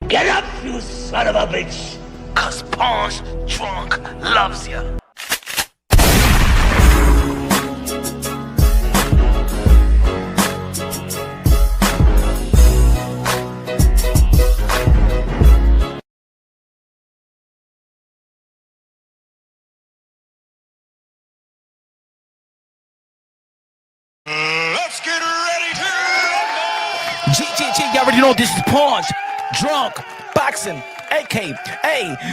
Get up, you son of a bitch! Cause Punch Drunk loves ya. Let's get ready to rumble! GGG, y'all already know this is Punch Drunk Boxing, aka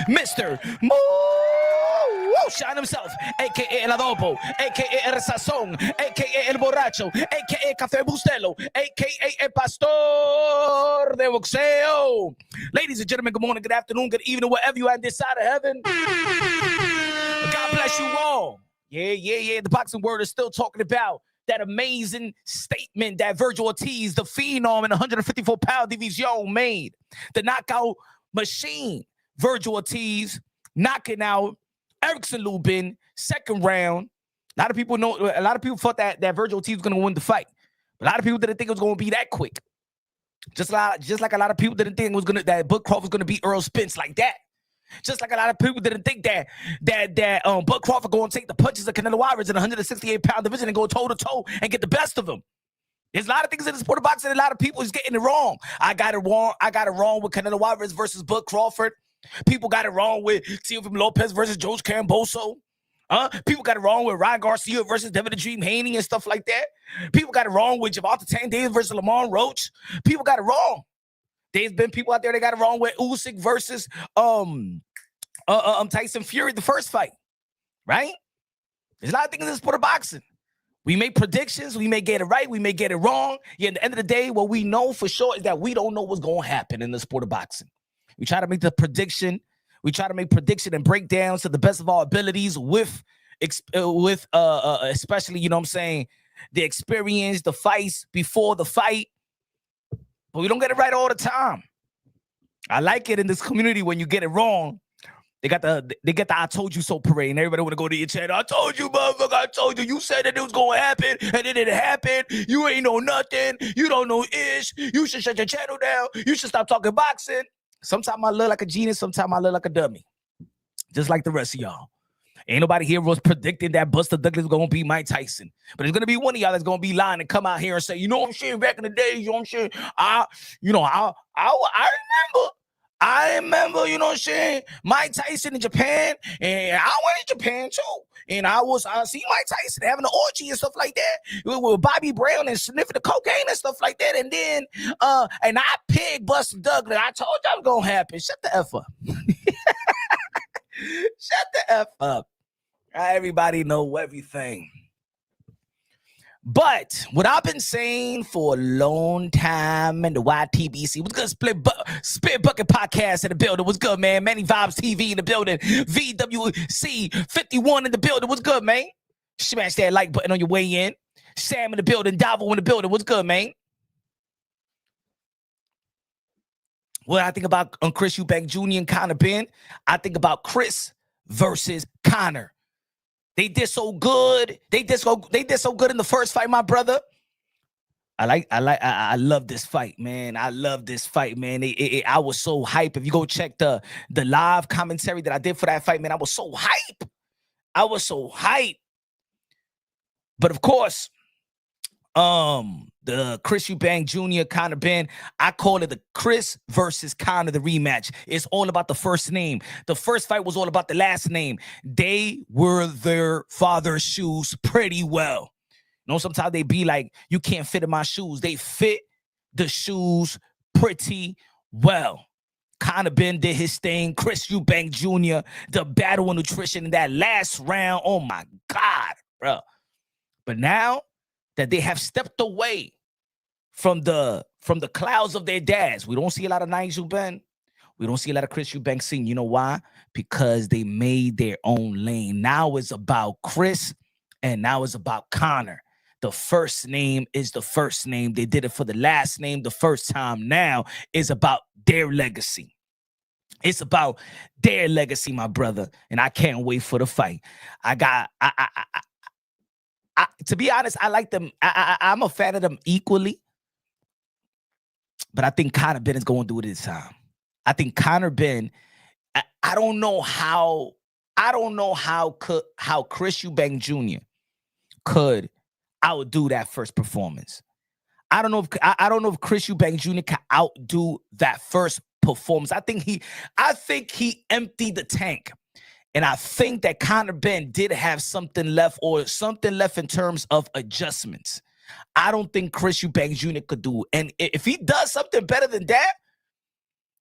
Mr. Motion himself, aka El Adobo, aka El Sazón, aka El Borracho, aka Café Bustelo, aka El Pastor de Boxeo. Ladies and gentlemen, good morning, good afternoon, good evening, wherever you are in this side of heaven. God bless you all. Yeah. The boxing world is still talking about that amazing statement that Virgil Ortiz, the phenom in 154-pound division, made. The knockout machine, Virgil Ortiz, knocking out Erickson Lubin, second round. A lot of people thought that Virgil Ortiz was going to win the fight. A lot of people didn't think it was going to be that quick. Just like a lot of people didn't think that Bud Crawford was going to beat Earl Spence like that. Just like a lot of people didn't think that Bud Crawford going to take the punches of Canelo Alvarez in the 168-pound division and go toe-to-toe and get the best of him. There's a lot of things in the sport of boxing, and a lot of people is getting it wrong. I got it wrong with Canelo Alvarez versus Bud Crawford. People got it wrong with Teofimo Lopez versus George Camboso. People got it wrong with Ryan Garcia versus Devin the Dream Haney and stuff like that. People got it wrong with Javante Tank Davis versus Lamont Roach. People got it wrong. There's been people out there that got it wrong with Usyk versus Tyson Fury, the first fight, right? There's a lot of things in the sport of boxing. We make predictions. We may get it right. We may get it wrong. Yeah, at the end of the day, what we know for sure is that we don't know what's going to happen in the sport of boxing. We try to make the prediction. We try to make prediction and breakdowns to the best of our abilities with especially, you know what I'm saying, the experience, the fights before the fight. But we don't get it right all the time. I like it in this community when you get it wrong. They got the I told you so parade, and everybody want to go to your channel. I told you, motherfucker, I told you. You said that it was going to happen, and it didn't happen. You ain't know nothing. You don't know ish. You should shut your channel down. You should stop talking boxing. Sometimes I look like a genius. Sometimes I look like a dummy. Just like the rest of y'all. Ain't nobody here was predicting that Buster Douglas was going to beat Mike Tyson. But there's going to be one of y'all that's going to be lying and come out here and say, you know what I'm saying, back in the day, you know what I'm saying, I remember, you know what I'm saying, Mike Tyson in Japan, and I went to Japan too. And I see Mike Tyson having an orgy and stuff like that with Bobby Brown and sniffing the cocaine and stuff like that. And then, and I picked Buster Douglas. I told you it was going to happen. Shut the F up. Shut the F up. Everybody know everything. But what I've been saying for a long time in the YTBC, what's good, Spit Bucket Podcast in the building, what's good, man? Manny Vibes TV in the building, VWC 51 in the building, what's good, man? Smash that like button on your way in. Sam in the building, Davo in the building, what's good, man? What I think about on Chris Eubank Jr. and Conor Benn, I think about Chris versus Conor. They did so good. They did so good in the first fight, my brother. I love this fight, man. I love this fight, man. I was so hype. If you go check the live commentary that I did for that fight, man, I was so hype. But of course, the Chris Eubank Jr., Conor Benn, I call it the Chris versus Conor, the rematch. It's all about the first name. The first fight was all about the last name. They were their father's shoes pretty well. You know, sometimes they be like, you can't fit in my shoes. They fit the shoes pretty well. Conor Benn did his thing. Chris Eubank Jr., the battle of nutrition in that last round. Oh, my God, bro. But now that they have stepped away from the clouds of their dads. We don't see a lot of Nigel Benn. We don't see a lot of Chris Eubank Sr. You know why? Because they made their own lane. Now it's about Chris, and now it's about Conor. The first name is the first name. They did it for the last name the first time. Now it's about their legacy. It's about their legacy, my brother. And I can't wait for the fight. To be honest, I like them. I'm a fan of them equally. But I think Conor Benn is going to do it this time. I think Conor Benn, I don't know how Chris Eubank Jr. could outdo that first performance. I don't know if Chris Eubank Jr. can outdo that first performance. I think he emptied the tank. And I think that Conor Benn did have something left in terms of adjustments. I don't think Chris Eubank Jr. could do it. And if he does something better than that,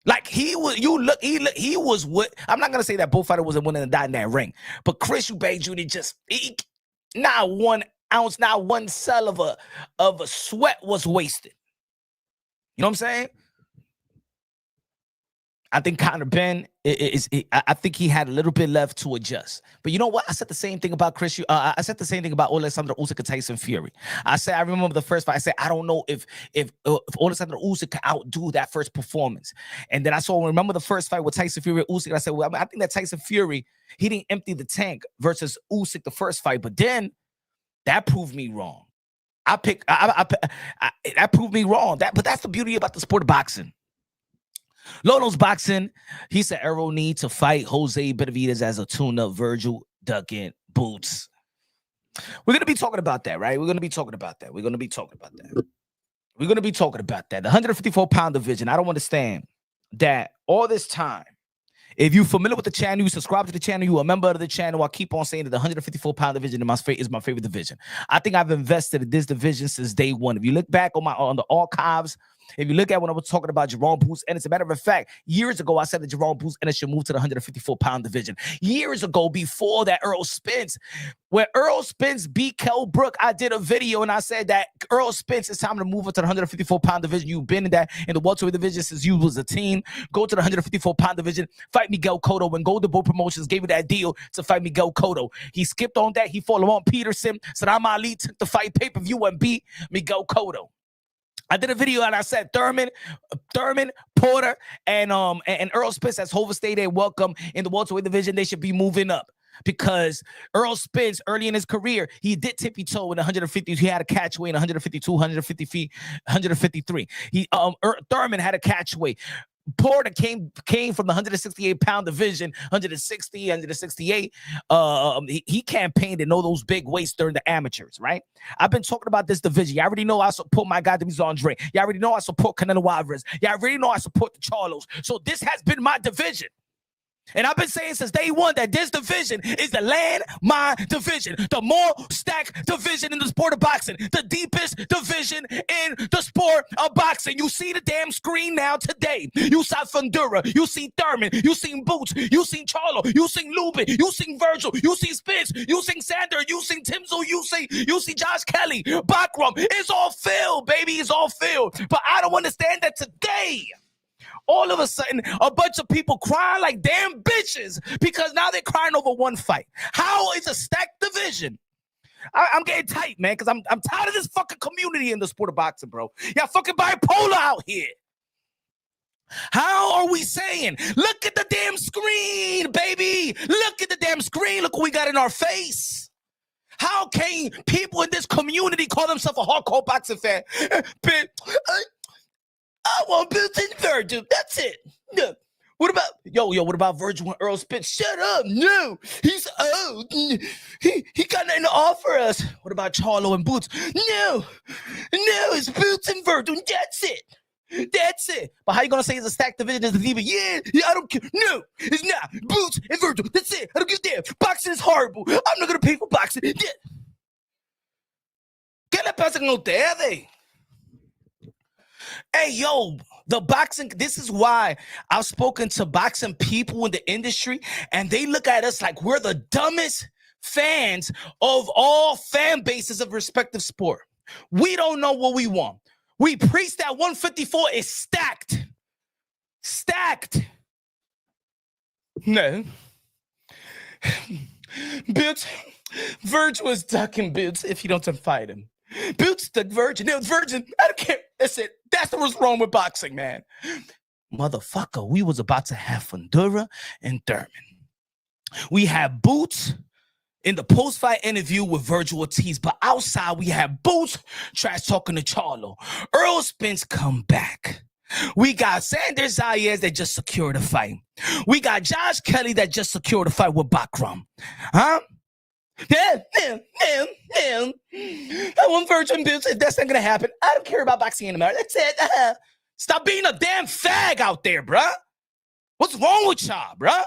like he was what, I'm not gonna say that both fighters wasn't winning and die in that ring, but Chris Eubank Jr. not 1 ounce, not one cell of a sweat was wasted. You know what I'm saying? I think Conor Benn I think he had a little bit left to adjust. But you know what? I said the same thing about I said the same thing about Alexander Usyk and Tyson Fury. I remember the first fight. I said, I don't know if Alexander Usyk can outdo that first performance. And then remember the first fight with Tyson Fury and Usyk. And I said, well, I think that Tyson Fury, he didn't empty the tank versus Usyk the first fight. But then that proved me wrong. That proved me wrong. But that's the beauty about the sport of boxing. Lono's boxing. He said Errol need to fight Jose Benavidez as a tune-up. Virgil ducking boots. We're going to be talking about that, right? We're going to be talking about that. The 154-pound division. I don't understand that all this time. If you're familiar with the channel, you subscribe to the channel, you're a member of the channel, I keep on saying that the 154-pound division is my favorite division. I think I've invested in this division since day one. If you look back on the archives, if you look at when I was talking about Jerome Boots, and as a matter of fact, years ago, I said that Jerome Boots and it should move to the 154-pound division. Years ago, before that Earl Spence, when Earl Spence beat Kell Brook, I did a video and I said that Earl Spence, it's time to move into the 154-pound division. You've been in the welterweight division since you was a teen. Go to the 154-pound division, fight Miguel Cotto. When Golden Boy Promotions gave you that deal to fight Miguel Cotto, he skipped on that. He fought Lamont Peterson. Saddam Ali took the fight pay-per-view and beat Miguel Cotto. I did a video and I said Thurman, Porter, and Earl Spence as overstayed and welcome in the welterweight division. They should be moving up because Earl Spence early in his career, he did tippy toe in 150. He had a catch weight in 152, 150 feet, 153. Thurman had a catch weight. Porter came from the 168-pound division, 160, 168. He campaigned in all those big weights during the amateurs, right? I've been talking about this division. You already know I support my guy, Demis Andre. You already know I support Canelo Alvarez. You already know I support the Charlos. So this has been my division. And I've been saying since day one that this division is the landmine division, the more stacked division in the sport of boxing, the deepest division in the sport of boxing. You see the damn screen now today. You saw Fundura, you see Thurman, you seen Boots, you seen Charlo, you seen Lubin, you seen Virgil, you see Spence, you seen Sander, you seen Timzo, you see Josh Kelly, Bakram. It's all filled, baby. It's all filled. But I don't understand that today, all of a sudden, a bunch of people crying like damn bitches because now they're crying over one fight. How is a stacked division? I'm getting tight, man, because I'm tired of this fucking community in the sport of boxing, bro. Y'all fucking bipolar out here. How are we saying? Look at the damn screen, baby. Look at the damn screen. Look what we got in our face. How can people in this community call themselves a hardcore boxing fan? I want built-in Virgil. That's it. No. What about Virgil and Earl Spence? Shut up. No. He's old. He got nothing to offer us. What about Charlo and Boots? No, it's Boots and Virgil. That's it. But how you gonna say it's a stacked division? Is the diva? Yeah, I don't care. No, it's not. Boots and Virgil. That's it. I don't give a damn. Boxing is horrible. I'm not gonna pay for boxing. Yeah. ¿Qué le pasa con ustedes? Hey, yo, the boxing, this is why I've spoken to boxing people in the industry, and they look at us like we're the dumbest fans of all fan bases of respective sport. We don't know what we want. We preach that 154 is stacked. No. Boots, Virgil was ducking Boots if you don't fight him. Boots the Virgin. No, Virgin. I don't care. That's it. That's what's wrong with boxing, man. Motherfucker, we was about to have Fundura and Thurman. We had Boots in the post-fight interview with Virgil Ortiz, but outside we had Boots trash talking to Charlo. Earl Spence come back. We got Xander Zayas that just secured a fight. We got Josh Kelly that just secured a fight with Bakram. Huh? I want Virgil business. That's not gonna happen. I don't care about boxing anymore. That's it. Stop being a damn fag out there, bruh. What's wrong with y'all, bruh?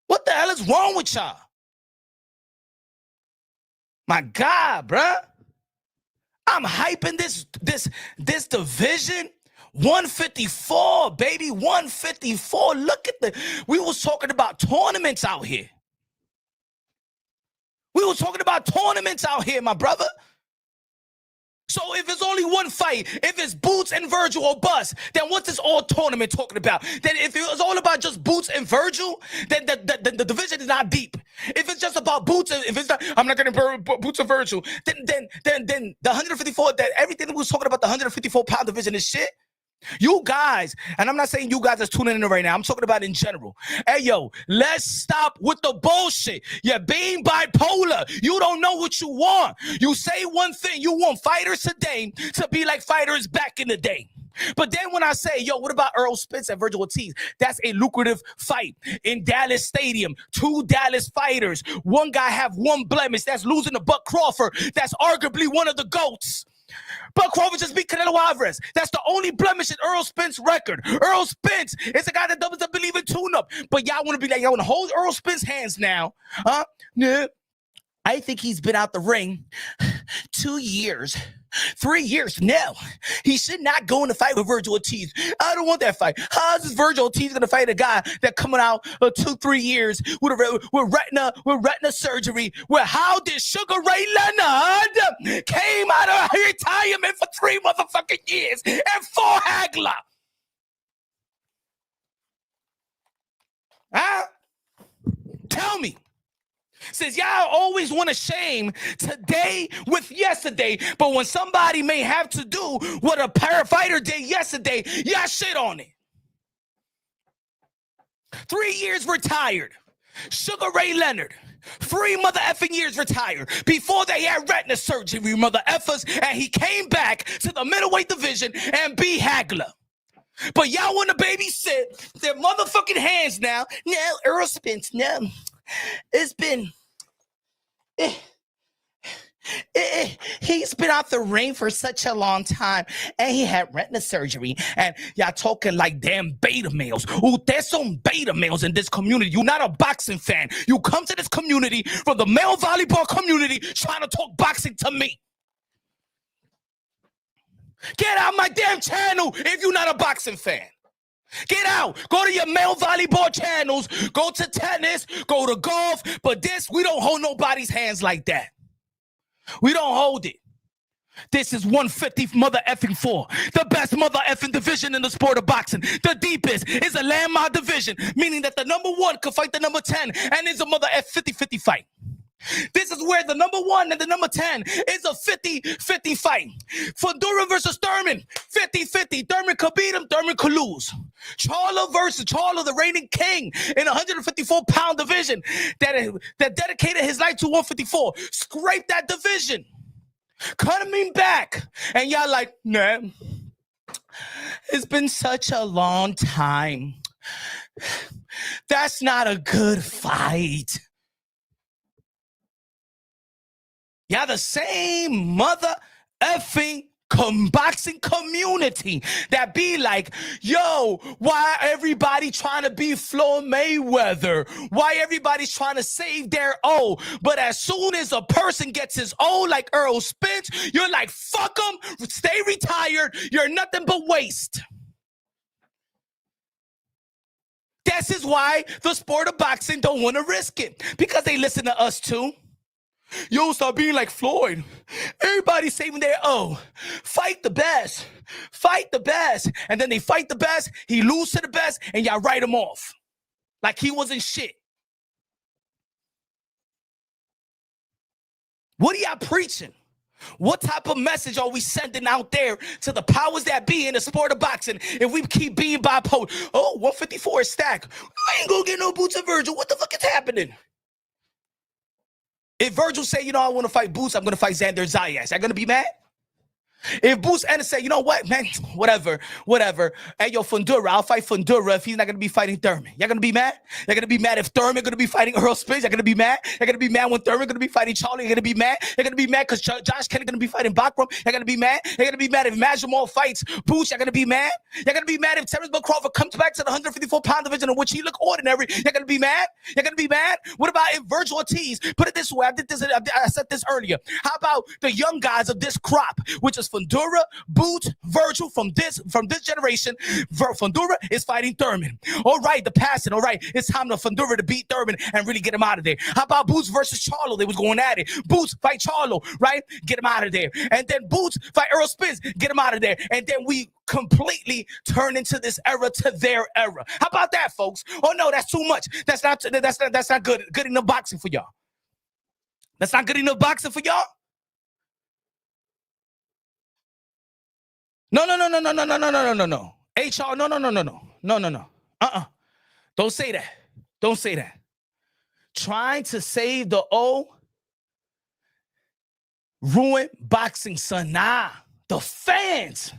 What the hell is wrong with y'all? My God, bruh. I'm hyping this division. 154, baby. 154. Look at we was talking about tournaments out here. We were talking about tournaments out here, my brother. So if it's only one fight, if it's Boots and Virgil or bust, then what's this all tournament talking about? Then if it was all about just Boots and Virgil, then the division is not deep. If it's just about Boots, if it's not, I'm not going to Boots and Virgil, then the 154, that everything that we was talking about, the 154-pound division is shit. You guys, and I'm not saying you guys are tuning in right now. I'm talking about in general. Hey, yo, let's stop with the bullshit. You're being bipolar. You don't know what you want. You say one thing. You want fighters today to be like fighters back in the day. But then when I say, yo, what about Earl Spence and Vergil Ortiz? That's a lucrative fight in Dallas Stadium. 2 Dallas fighters. One guy have one blemish. That's losing to Buck Crawford. That's arguably one of the GOATs. Buck Crawford just beat Canelo Alvarez. That's the only blemish in Earl Spence's record. Earl Spence is a guy that doesn't believe in tune-up. But y'all want to be like, y'all want to hold Earl Spence's hands now. Huh? Yeah. I think he's been out the ring 2 years. 3 years. No, he should not go in the fight with Vergil Ortiz. I don't want that fight. How's this Vergil Ortiz going to fight a guy that coming out 2-3 years with retina surgery? Where how did Sugar Ray Leonard came out of retirement for 3 motherfucking years and fought Hagler? Huh? Tell me. Says y'all always want to shame today with yesterday, but when somebody may have to do what a fighter did yesterday, y'all shit on it. 3 years retired. Sugar Ray Leonard. 3 mother effing years retired. Before they had retina surgery, mother effers, and he came back to the middleweight division and beat Hagler. But y'all want to babysit their motherfucking hands now. No, Earl Spence, no. It's been, he's been out the ring for such a long time, and he had retina surgery, and y'all talking like damn beta males. Ooh, there's some beta males in this community. You're not a boxing fan. You come to this community from the male volleyball community trying to talk boxing to me. Get out my damn channel if you're not a boxing fan. Get out. Go to your male volleyball channels. Go to tennis. Go to golf. But this, we don't hold nobody's hands like that. We don't hold it. This is 150 mother effing 4. The best mother effing division in the sport of boxing. The deepest is a landmark division, meaning that the number 1 could fight the number 10, and it's a mother F 50-50 fight. This is where the number 1 and the number 10 is a 50-50 fight. For Duran versus Thurman, 50-50. Thurman could beat him, Thurman could lose. Charlo versus Charlo, the reigning king in a 154-pound division that dedicated his life to 154. Scrape that division. Coming back. And y'all like, nah, it's been such a long time. That's not a good fight. Y'all the same mother effing boxing community that be like, yo, why everybody trying to be Floyd Mayweather? Why everybody's trying to save their O? But as soon as a person gets his O, like Earl Spence, you're like, fuck them, stay retired, you're nothing but waste. This is why the sport of boxing don't want to risk it, because they listen to us too. Yo, stop being like Floyd. Everybody's saving their O. Fight the best. Fight the best. And then they fight the best. He loses to the best. And y'all write him off. Like he wasn't shit. What are y'all preaching? What type of message are we sending out there to the powers that be in the sport of boxing if we keep being bipolar? Oh, 154 is stacked. I ain't gonna get no Boots of Virgil. What the fuck is happening? If Virgil say, you know, I want to fight Boots, I'm going to fight Xander Zayas, I'm going to be mad? If Boots Ennis say, you know what, man, whatever. Hey, yo, Fundura, I'll fight Fundura if he's not going to be fighting Thurman. Y'all going to be mad? You're going to be mad if Thurman going to be fighting Earl Spence? You're going to be mad? You're going to be mad when Thurman going to be fighting Charlie? You're going to be mad? You're going to be mad because Josh Kenny going to be fighting Bachram? You're going to be mad? You're going to be mad if Majamal fights Boots? You're going to be mad? You're going to be mad if Terrence Bud Crawford comes back to the 154-pound division in which he look ordinary? You're going to be mad? You're going to be mad? What about if Virgil Ortiz, put it this way, I said this earlier. How about the young guys of this crop, which is Fundura, Boots, Virgil from this generation? Fundura is fighting Thurman. All right, the passing. All right, it's time to Fundura to beat Thurman and really get him out of there. How about Boots versus Charlo? They was going at it. Boots fight Charlo, right? Get him out of there. And then Boots fight Earl Spence. Get him out of there. And then we completely turn into this era to their era. How about that, folks? Oh no, that's too much. That's not good enough boxing for y'all. That's not good enough boxing for y'all. No. HR, no. Don't say that. Trying to save the O, ruin boxing, son. Nah, the fans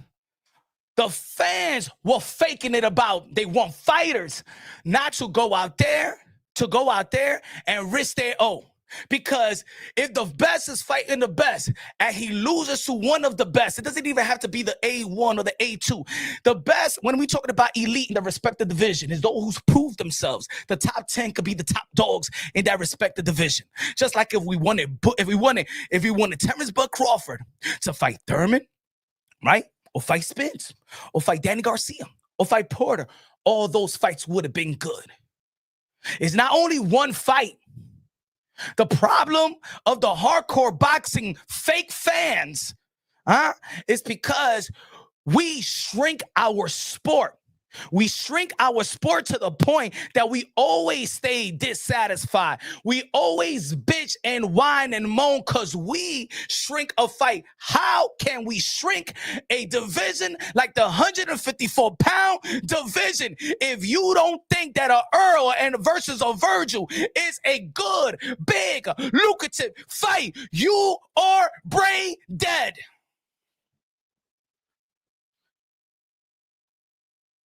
were faking it about. They want fighters not to go out there and risk their O. Because if the best is fighting the best and he loses to one of the best, it doesn't even have to be the A1 or the A2. The best, when we're talking about elite in the respective division, is those who's proved themselves. The top 10 could be the top dogs in that respective division. Just like if we wanted Terrence Bud Crawford to fight Thurman, right? Or fight Spence, or fight Danny Garcia, or fight Porter, all those fights would have been good. It's not only one fight. The problem of the hardcore boxing fake fans is because we shrink our sport. We shrink our sport to the point that we always stay dissatisfied. We always bitch and whine and moan because we shrink a fight. How can we shrink a division like the 154-pound division if you don't think that an Earl and versus a Virgil is a good, big, lucrative fight? You are brain dead.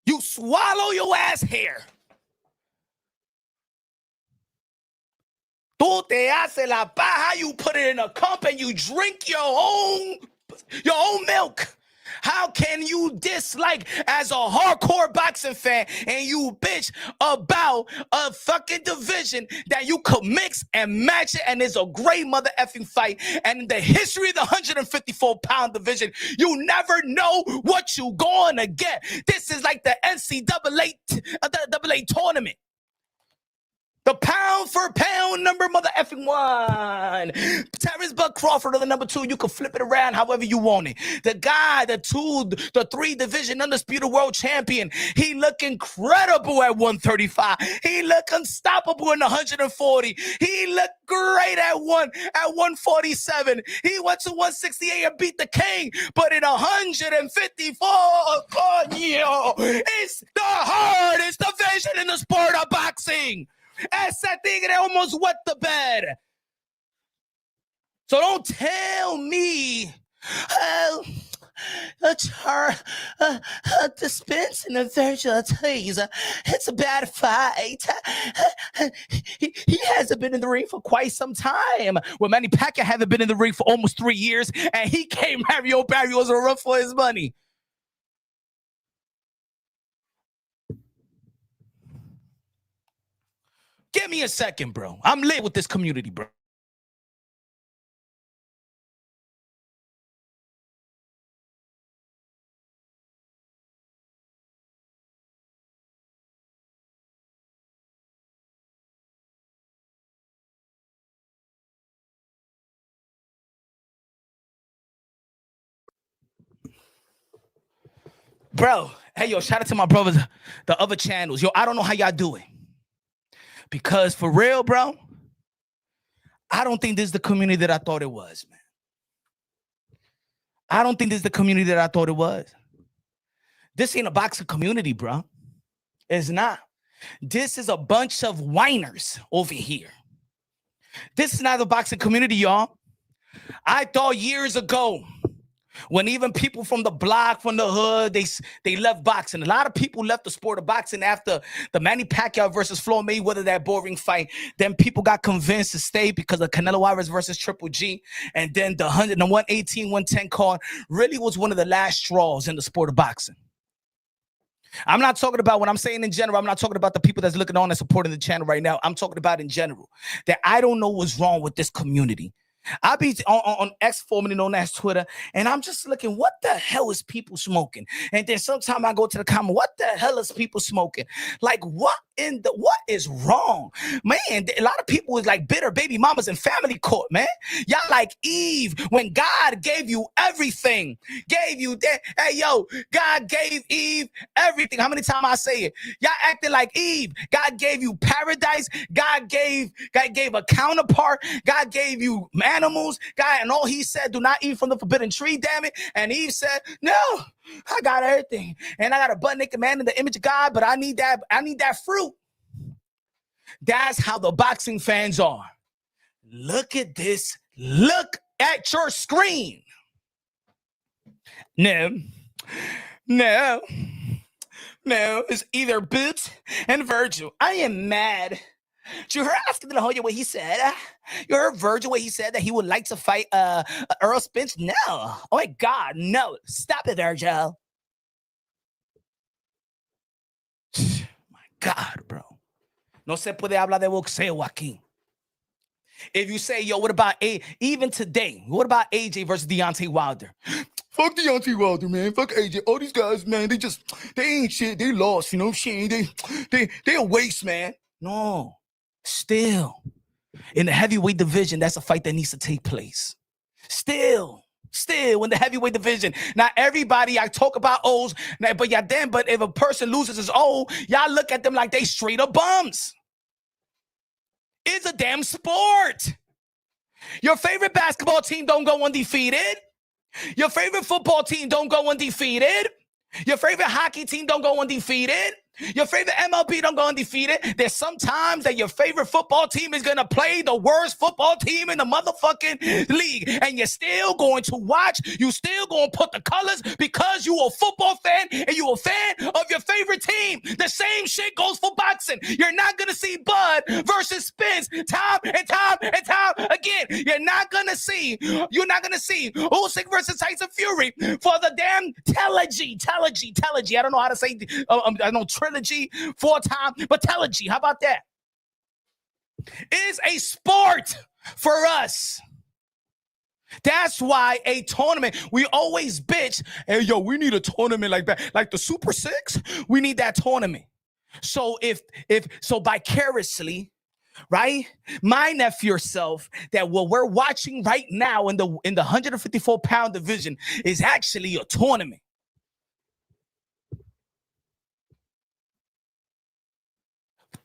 You swallow your ass hair. Tú te haces la paja, you put it in a cup and you drink your own milk. How can you dislike as a hardcore boxing fan and you bitch about a fucking division that you could mix and match it and it's a great mother effing fight? And in the history of the 154-pound division, you never know what you gonna get. This is like the NCAA tournament. The pound for pound number mother effing one. Terrence Bud Crawford are the number 2. You can flip it around however you want it. The guy, the 3 division undisputed world champion. He look incredible at 135. He look unstoppable in 140. He looked great at 147. He went to 168 and beat the king. But in 154, it's the hardest division in the sport of boxing. Ese tigre almost wet the bed. So don't tell me the Spence and the Virgil Ortiz, it's a bad fight. He hasn't been in the ring for quite some time. Well, Manny Pacquiao haven't been in the ring for almost 3 years, and he came Mario Barrios a run for his money. Give me a second, bro. I'm lit with this community, bro. Bro, hey, yo, shout out to my brothers, the other channels. Yo, I don't know how y'all do it. Because for real, bro, I don't think this is the community that I thought it was, man. I don't think this is the community that I thought it was. This ain't a boxing community, bro. It's not. This is a bunch of whiners over here. This is not the boxing community, y'all. I thought years ago When even people from the block, from the hood, they left boxing. A lot of people left the sport of boxing after the Manny Pacquiao versus Floyd Mayweather, that boring fight. Then people got convinced to stay because of Canelo Alvarez versus Triple G. And then the 118, 110 card really was one of the last straws in the sport of boxing. I'm not talking about, when I'm saying in general, I'm not talking about the people that's looking on and supporting the channel right now. I'm talking about in general, that I don't know what's wrong with this community. I be on X, formerly known as Twitter, and I'm just looking, what the hell is people smoking? And then sometimes I go to the comment, what the hell is people smoking? Like, what is wrong? Man, a lot of people is like bitter baby mamas in family court, man. Y'all like Eve, when God gave you everything, gave you that. Hey, yo, God gave Eve everything. How many times I say it? Y'all acting like Eve. God gave you paradise. God gave a counterpart. God gave you animals. God, and all he said, do not eat from the forbidden tree, damn it. And Eve said, no, I got everything. And I got a butt naked man in the image of God, but I need that fruit. That's how the boxing fans are. Look at this. Look at your screen. No, it's either Boots and Virgil. I am mad. Did you hear after the whole what he said? You heard Virgil what he said, that he would like to fight Earl Spence? No. Oh my God, no. Stop it, Virgil. My God, bro. No se puede hablar de boxeo aquí. If you say, yo, what about even today? What about AJ versus Deontay Wilder? Fuck Deontay Wilder, man. Fuck AJ. All these guys, man, they ain't shit. They lost, you know what I'm saying? They a waste, man. No. Still, in the heavyweight division, that's a fight that needs to take place. Still in the heavyweight division. Not everybody, I talk about O's, but if a person loses his O, y'all look at them like they straight up bums. It's a damn sport. Your favorite basketball team don't go undefeated. Your favorite football team don't go undefeated. Your favorite hockey team don't go undefeated. Your favorite MLB don't go undefeated. There's sometimes that your favorite football team is going to play the worst football team in the motherfucking league. And you're still going to watch. You still going to put the colors because you a football fan and you a fan of your favorite team. The same shit goes for boxing. You're not going to see Bud versus Spence time and time again. You're not going to see Usyk versus Tyson Fury for the damn telegy. I don't know how to say, I know trilogy 4 times, but telegy, how about that? Is a sport for us. That's why a tournament, we always bitch, hey, yo, we need a tournament like that. Like the Super Six, we need that tournament. So so vicariously, right? My nephew yourself, that what we're watching right now in the 154-pound division is actually a tournament.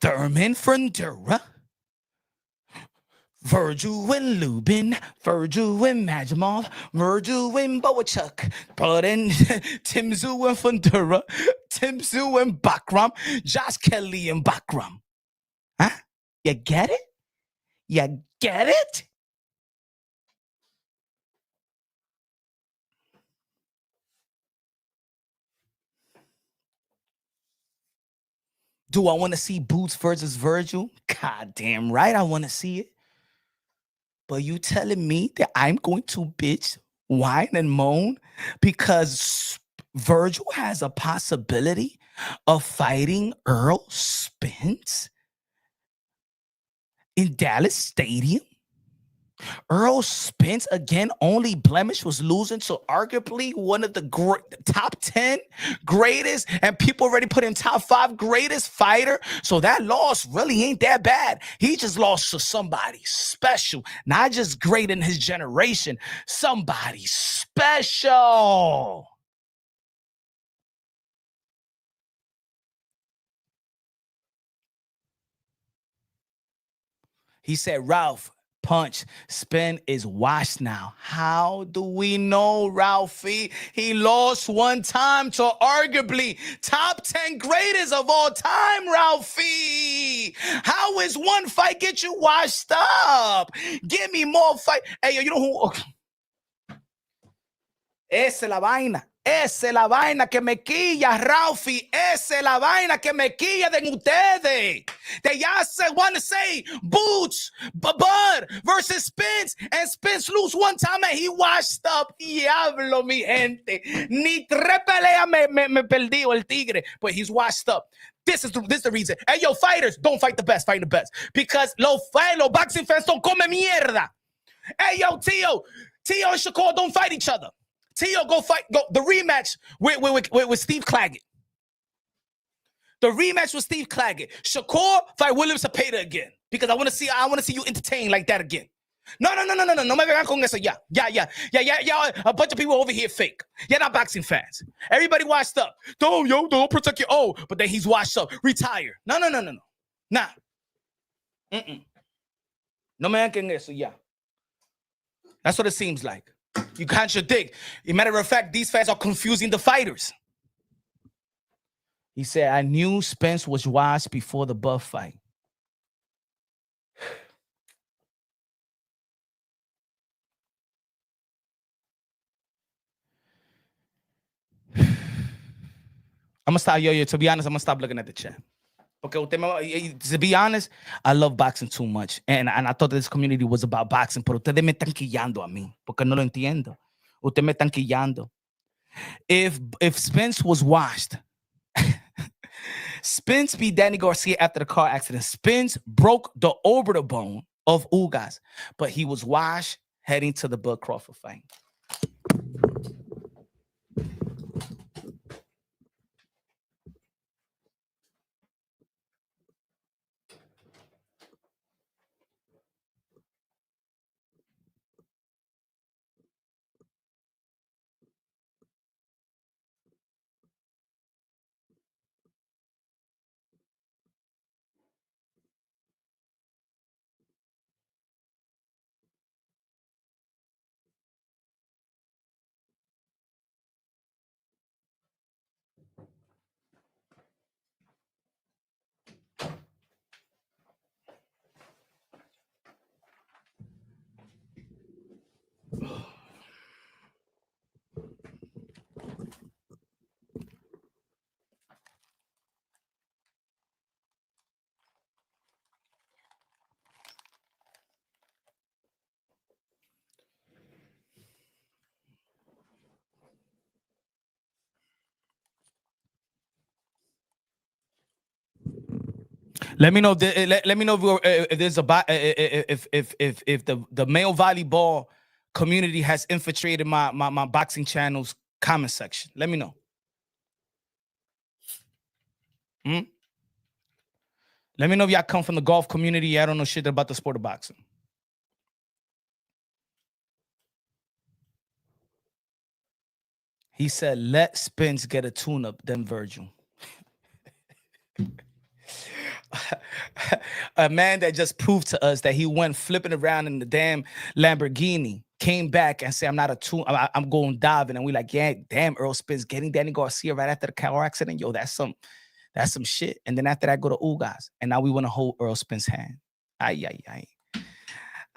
Thurman Frontera, Virgil and Lubin, Virgil and Majimov, Virgil and Boachuk, but then Timzu and Frontera, Timzu and Bakram, Josh Kelly and Bakram. Huh? You get it? You get it? Do I want to see Boots versus Virgil? God damn right I want to see it. But you telling me that I'm going to bitch, whine, and moan because Virgil has a possibility of fighting Earl Spence in Dallas Stadium? Earl Spence, again, only blemish was losing to arguably one of the top 10 greatest, and people already put in top 5 greatest fighter. So that loss really ain't that bad. He just lost to somebody special, not just great in his generation, somebody special. He said, Ralph, punch, Spence is washed now. How do we know, Ralphie? He lost one time to arguably top 10 greatest of all time, Ralphie. How is one fight get you washed up? Give me more fight. Hey, you know who? Esa es la vaina. Esa es la vaina que me quilla, Ralphie. Esa es la vaina que me quilla de ustedes. They y'all want to say Boots, Bud versus Spence, and Spence lose one time and he washed up. Diablo, mi gente. Ni tres peleas me perdió el tigre, but he's washed up. This is the reason. Hey, yo, fighters, don't fight the best, fight the best. Because los boxing fans don't come mierda. Hey, yo, Tio and Shakur don't fight each other. Tio go the rematch with Steve Claggett. The rematch with Steve Claggett. Shakur fight William Cepeda again. Because I want to see you entertained like that again. No. No me vengan con eso. Yeah. A bunch of people over here fake. You're not boxing fans. Everybody washed up. Don't protect your own. But then he's washed up. Retire. No. Nah. No me vengan con eso. Yeah. That's what it seems like. You contradict. As a matter of fact, these fans are confusing the fighters. He said, I knew Spence was washed before the Buff fight. I'm gonna stop, to be honest, I'm gonna stop looking at the chat. Okay, to be honest, I love boxing too much. And I thought this community was about boxing, pero ustedes me están quillando a mí, porque no lo entiendo. Ustedes me están quillando. If Spence was washed, Spence beat Danny Garcia after the car accident. Spence broke the orbital bone of Ugas, but he was washed heading to the Bud Crawford fight. Let me know. Let me know if there's if the male volleyball community has infiltrated my boxing channel's comment section. Let me know. Let me know if y'all come from the golf community. I don't know shit about the sport of boxing. He said, "Let Spence get a tune-up, then Virgil." A man that just proved to us that he went flipping around in the damn Lamborghini, came back and said, I'm not a tune, I'm going diving. And we like, yeah, damn, Earl Spence getting Danny Garcia right after the car accident. Yo, that's some shit. And then after that, go to Ugas. And now we want to hold Earl Spence's hand.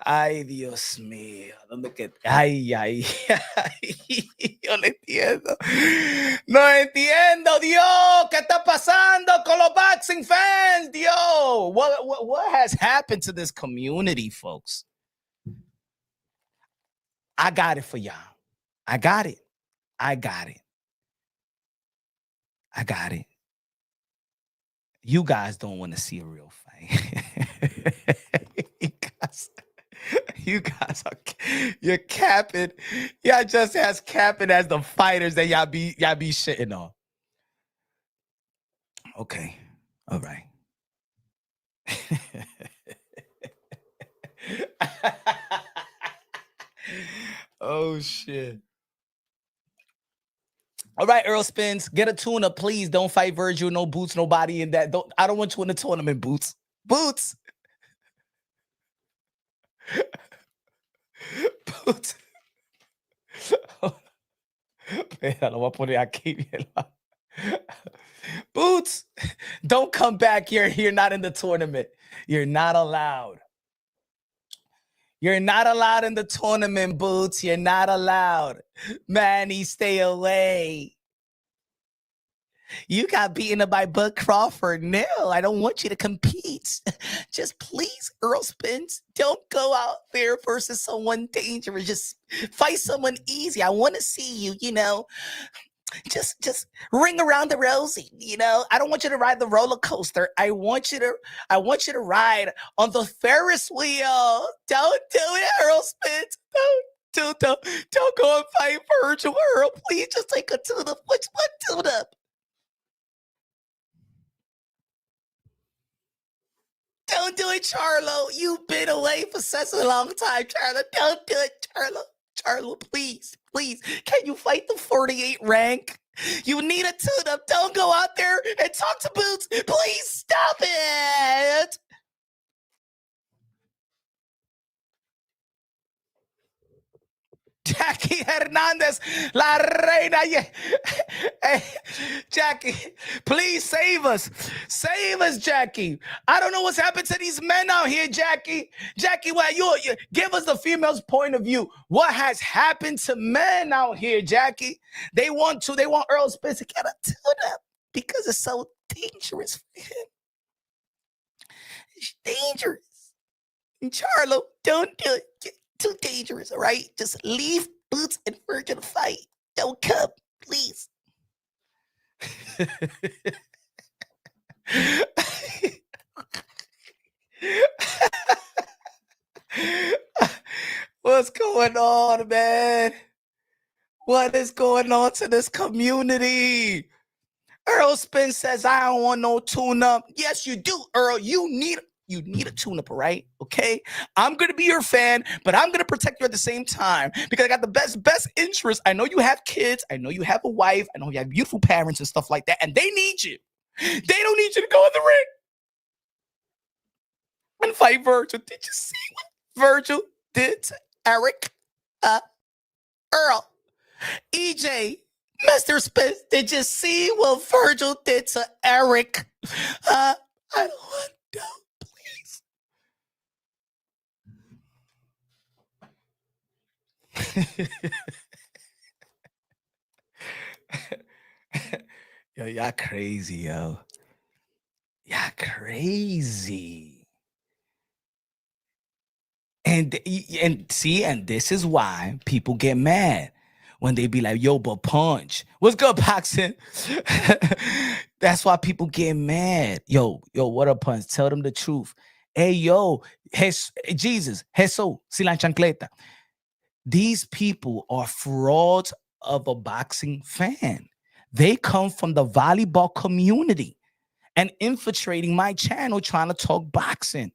Ay, Dios mío. ¿Dónde que? Ay. Yo no entiendo. No entiendo, Dios. ¿Qué está pasando con los boxing fans, Dios? What has happened to this community, folks? I got it for y'all. I got it. You guys don't want to see a real fight. You guys you're capping. Y'all just has capping as the fighters that y'all be shitting on. Okay. All right. Oh shit. All right, Earl Spence, get a tune-up, please. Don't fight Virgil. No Boots, nobody in that. I don't want you in the tournament, Boots. Boots. Lo voy a poner aquí. Boots, don't come back here. You're not in the tournament. You're not allowed. You're not allowed in the tournament, Boots. You're not allowed. Manny, stay away. You got beaten up by Bud Crawford. No, I don't want you to compete. Just please, Earl Spence, don't go out there versus someone dangerous. Just fight someone easy. I want to see you, just ring around the rosy. I don't want you to ride the roller coaster. I want you to ride on the Ferris wheel. Don't do it, Earl Spence. Don't go and fight Virgil. Earl, please just take a tune-up. Which one tune-up? Don't do it, Charlo. You've been away for such a long time, Charlo. Don't do it, Charlo. Charlo, please. Can you fight the 48 rank? You need a tune-up. Don't go out there and talk to Boots. Please stop it. Jackie Hernandez, la reina. Hey, Jackie, please save us. Save us, Jackie. I don't know what's happened to these men out here, Jackie. Jackie, well, you give us the female's point of view. What has happened to men out here, Jackie? They want Earl Spence to get a tune-up because it's so dangerous for him. It's dangerous. And Charlo, don't do it. Too dangerous, all right? Just leave Boots and Virgil to fight. Don't come, please. What's going on, man? What is going on to this community? Earl Spence says, I don't want no tune-up. Yes, you do, Earl. You need a tune-up, right? Okay? I'm going to be your fan, but I'm going to protect you at the same time because I got the best interest. I know you have kids. I know you have a wife. I know you have beautiful parents and stuff like that, and they need you. They don't need you to go in the ring and fight Virgil. Did you see what Virgil did to Eric? Earl, EJ, Mr. Spence, did you see what Virgil did to Eric? I don't want to know. Yo, y'all crazy, yo. Y'all crazy. And this is why people get mad when they be like, yo, but punch. What's good, Boxing? That's why people get mad. Yo, what up, punch? Tell them the truth. Hey, yo, Jesus, Jesús, si la chancleta. These people are frauds of a boxing fan. They come from the volleyball community and infiltrating my channel trying to talk boxing.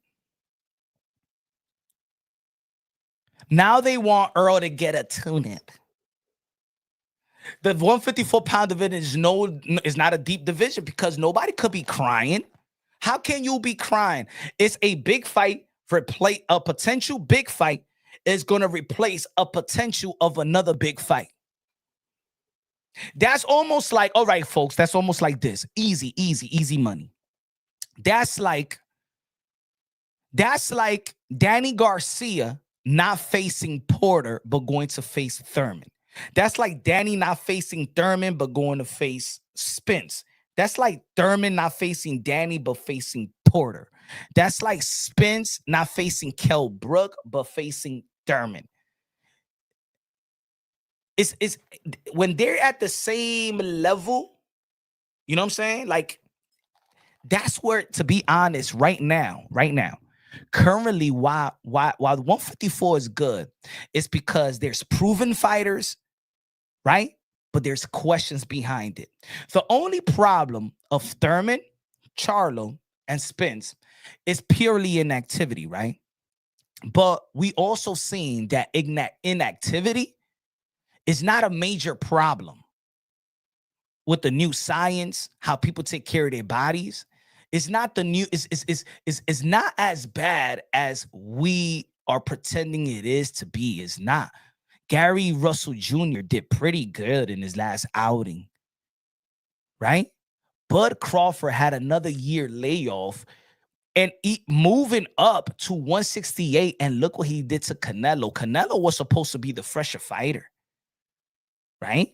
Now they want Earl to get a tune-up. The 154-pound division is not a deep division because nobody could be crying. How can you be crying? It's a big fight for a potential big fight is going to replace a potential of another big fight. That's almost like, all right, folks, that's almost like this. Easy money. That's like Danny Garcia not facing Porter, but going to face Thurman. That's like Danny not facing Thurman, but going to face Spence. That's like Thurman not facing Danny, but facing Porter. That's like Spence not facing Kell Brook, but facing Thurman. It's when they're at the same level, you know what I'm saying? Like, that's where, to be honest, right now, currently, why the 154 is good, it's because there's proven fighters, right? But there's questions behind it. The only problem of Thurman, Charlo, and Spence is purely inactivity, right? But we also seen that inactivity is not a major problem with the new science, how people take care of their bodies. It's not the new, it's not as bad as we are pretending it is to be. It's not. Gary Russell Jr. did pretty good in his last outing, right? Bud Crawford had another year layoff, and moving up to 168. And look what he did to Canelo. Canelo was supposed to be the fresher fighter, right?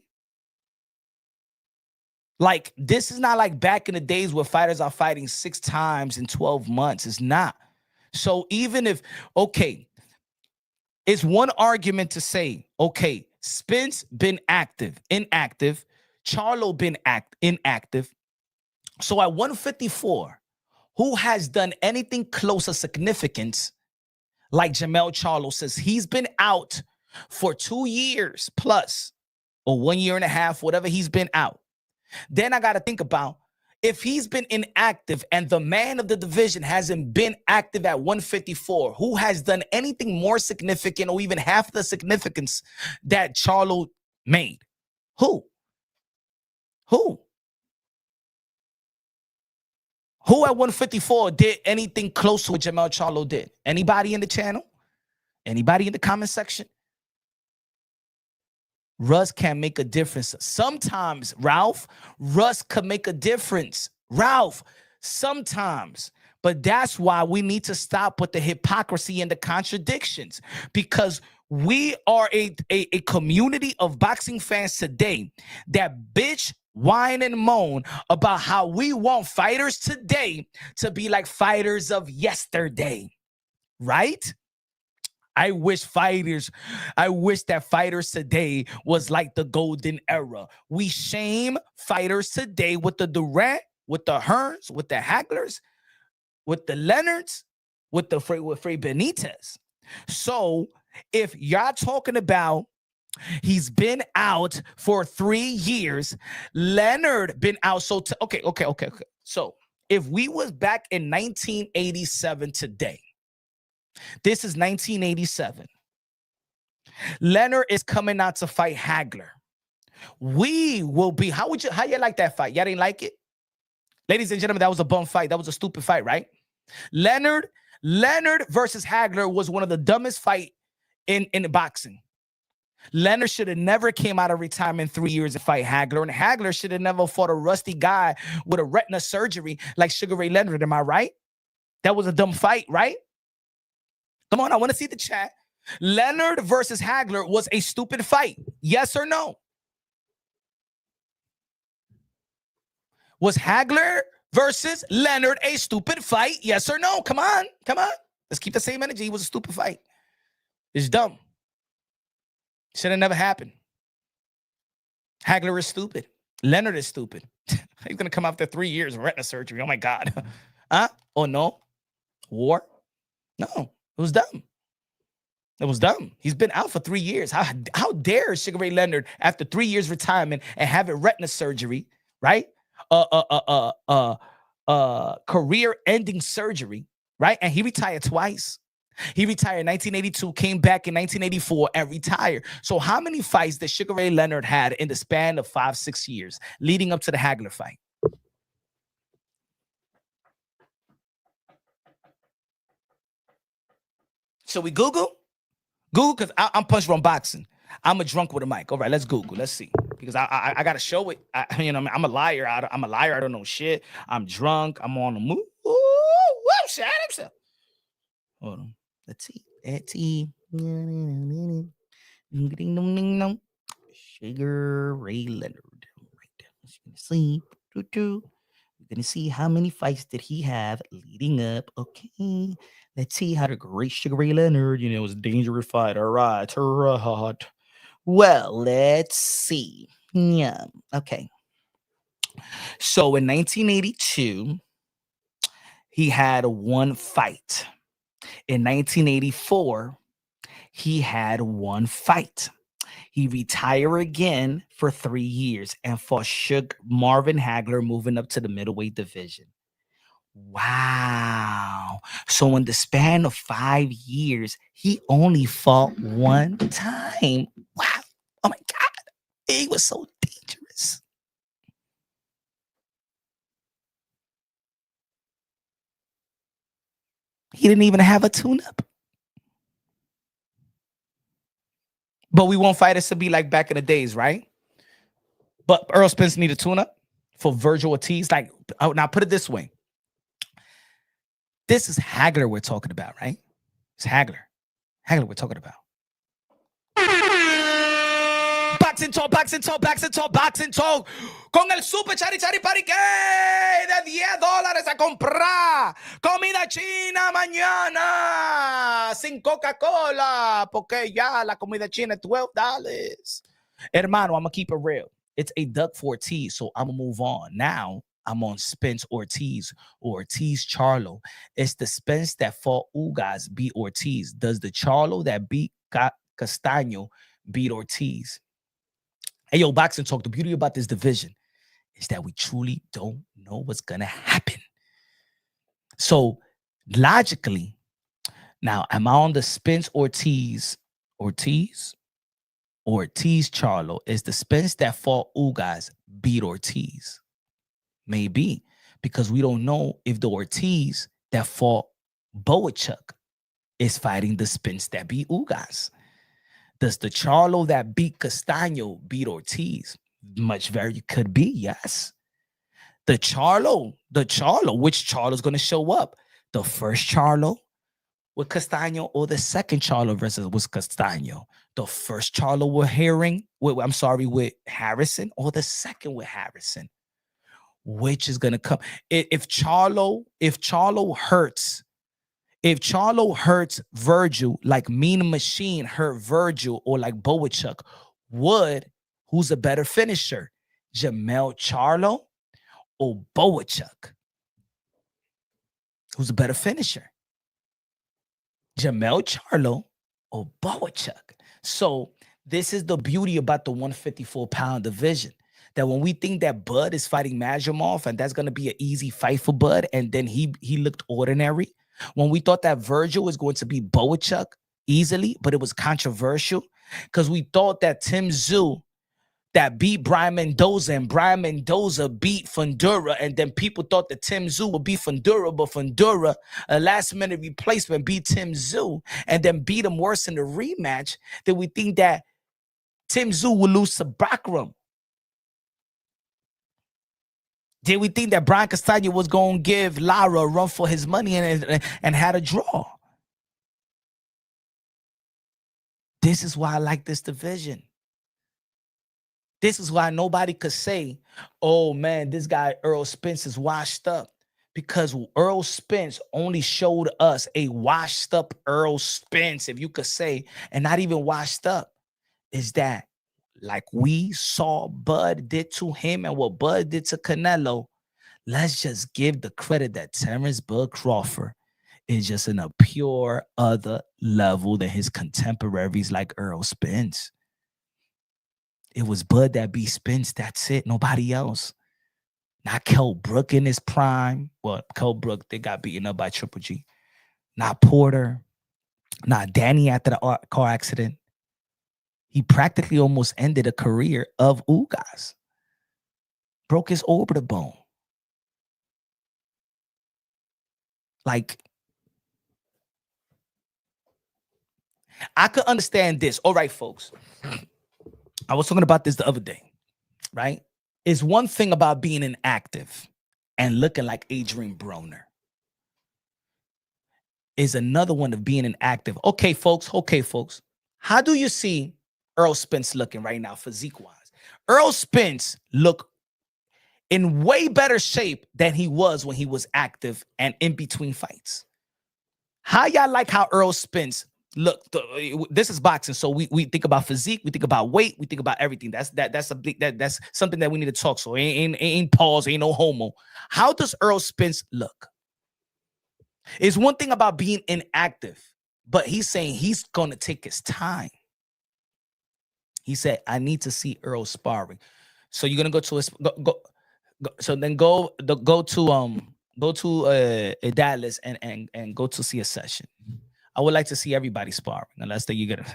Like, this is not like back in the days where fighters are fighting 6 times in 12 months. It's not. So even if, okay, it's one argument to say, okay, Spence been inactive. Charlo been inactive. So at 154, who has done anything close to significance like Jermell Charlo says? He's been out for 2 years plus, or 1 year and a half, whatever he's been out. Then I got to think about, if he's been inactive and the man of the division hasn't been active at 154, who has done anything more significant or even half the significance that Charlo made? Who? Who at 154 did anything close to what Jermell Charlo did? Anybody in the channel? Anybody in the comment section? Russ can make a difference. Sometimes, Ralph, Russ could make a difference. Ralph, sometimes. But that's why we need to stop with the hypocrisy and the contradictions, because we are a community of boxing fans today that bitch, whine, and moan about how we want fighters today to be like fighters of yesterday, right? I wish that fighters today was like the golden era. We shame fighters today with the Durant, with the Hearns, with the Haglers, with the Leonards, with Frey Benitez. So if y'all talking about he's been out for 3 years, Leonard been out. So okay. So if we was back in 1987 today, this is 1987. Leonard is coming out to fight Hagler. We will be, how you like that fight? Y'all didn't like it? Ladies and gentlemen, that was a bum fight. That was a stupid fight, right? Leonard versus Hagler was one of the dumbest fight in boxing. Leonard should have never came out of retirement 3 years to fight Hagler, and Hagler should have never fought a rusty guy with a retina surgery like Sugar Ray Leonard. Am I right? That was a dumb fight, right? Come on, I want to see the chat. Leonard versus Hagler was a stupid fight. Yes or no? Was Hagler versus Leonard a stupid fight? Yes or no? Come on. Let's keep the same energy. It was a stupid fight. It's dumb. Should have never happened. Hagler is stupid. Leonard is stupid. He's going to come after 3 years of retina surgery. Oh, my God. Huh? Oh, no? War? No. It was dumb. It was dumb. He's been out for 3 years. How dare Sugar Ray Leonard, after 3 years retirement and having retina surgery, right? Career-ending surgery, right? And he retired twice. He retired in 1982, came back in 1984, and retired. So how many fights did Sugar Ray Leonard had in the span of 5-6 years leading up to the Hagler fight? So we Google, because I'm punch from boxing. I'm a drunk with a mic. All right, let's Google. Let's see, because I gotta show it. I'm a liar. I'm a liar. I don't know shit. I'm drunk. I'm on the move. Ooh, shut himself. Hold on. Let's see. Sugar Ray Leonard. Right. Let's see. We're gonna see how many fights did he have leading up. Okay. Let's see how the great Sugar Ray Leonard, was a dangerous fighter. Right. Well, let's see. Yeah. Okay. So in 1982, he had 1 fight. In 1984, he had 1 fight. He retired again for 3 years and fought Marvin Hagler, moving up to the middleweight division. Wow. So in the span of 5 years, he only fought 1 time. Wow. Oh my God. He was so dangerous. He didn't even have a tune-up. But we want fighters to be like back in the days, right? But Earl Spence need a tune-up for Vergil Ortiz. Like, now put it this way. This is Hagler we're talking about, right? It's Hagler. Hagler we're talking about. Boxing talk, boxing talk, boxing talk, boxing talk. Con el super chari chari parique de $10 a comprar comida china mañana sin Coca-Cola porque ya la comida china es $12. Hermano, I'm gonna keep it real. It's a duck for Ortiz, so I'm gonna move on. Now I'm on Spence Ortiz or Ortiz Charlo. It's the Spence that fought Ugas beat Ortiz. Does the Charlo that beat Castaño beat Ortiz? Hey, yo, boxing talk. The beauty about this division is that we truly don't know what's gonna happen. So logically, now am I on the Spence Ortiz Charlo? Is the Spence that fought Ugas beat Ortiz? Maybe, because we don't know if the Ortiz that fought Boachuk is fighting the Spence that beat Ugas. Does the Charlo that beat Castaño beat Ortiz? Much very could be, yes. The Charlo, which Charlo is going to show up? The first Charlo with Castaño or the second Charlo versus with Castaño? The first Charlo we're hearing, with Harrison or the second with Harrison? Which is going to come? If Charlo hurts Virgil like Mean Machine hurt Virgil, or like Boachuk, who's a better finisher? Jamel Charlo or Boachuk? Who's a better finisher? Jamel Charlo or Boachuk? So this is the beauty about the 154-pound division. That when we think that Bud is fighting Majumov and that's going to be an easy fight for Bud, and then he looked ordinary. When we thought that Virgil was going to beat Boachuk easily, but it was controversial because we thought that Tim Tszyu that beat Brian Mendoza, and Brian Mendoza beat Fundura, and then people thought that Tim Tszyu would beat Fundura, but Fundura, a last-minute replacement, beat Tim Tszyu and then beat him worse in the rematch. Then we think that Tim Tszyu will lose to Bakram. Did we think that Brian Castaño was going to give Lara a run for his money and had a draw? This is why I like this division. This is why nobody could say, oh, man, this guy Earl Spence is washed up. Because Earl Spence only showed us a washed up Earl Spence, if you could say, and not even washed up, is that like we saw Bud did to him and what Bud did to Canelo, let's just give the credit that Terrence Bud Crawford is just in a pure other level than his contemporaries like Earl Spence. It was Bud that beat Spence. That's it. Nobody else. Not Kell Brook in his prime. Well, Kell Brook, they got beaten up by Triple G. Not Porter. Not Danny after the car accident. He practically almost ended a career of Ugas. Broke his orbital bone. Like, I could understand this. All right, folks. I was talking about this the other day, right? It's one thing about being inactive and looking like Adrian Broner. Is another one of being inactive. Okay, folks. How do you see Earl Spence looking right now, physique-wise? Earl Spence look in way better shape than he was when he was active and in between fights. How y'all like how Earl Spence look? This is boxing, so we think about physique, we think about weight, we think about everything. That's something that we need to talk. So ain't pause, ain't no homo. How does Earl Spence look? It's one thing about being inactive, but he's saying he's gonna take his time. He said, "I need to see Earl sparring." So you're gonna go to Dallas and go to see a session. I would like to see everybody sparring, unless that you get it.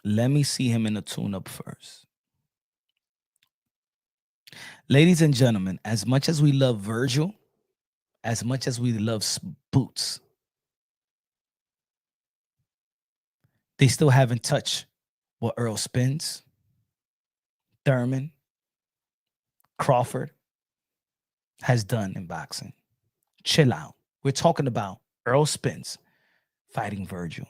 Let me see him in a tune-up first. Ladies and gentlemen, as much as we love Virgil, as much as we love Boots, they still haven't touched what Earl Spence, Thurman, Crawford has done in boxing. Chill out. We're talking about Earl Spence fighting Virgil.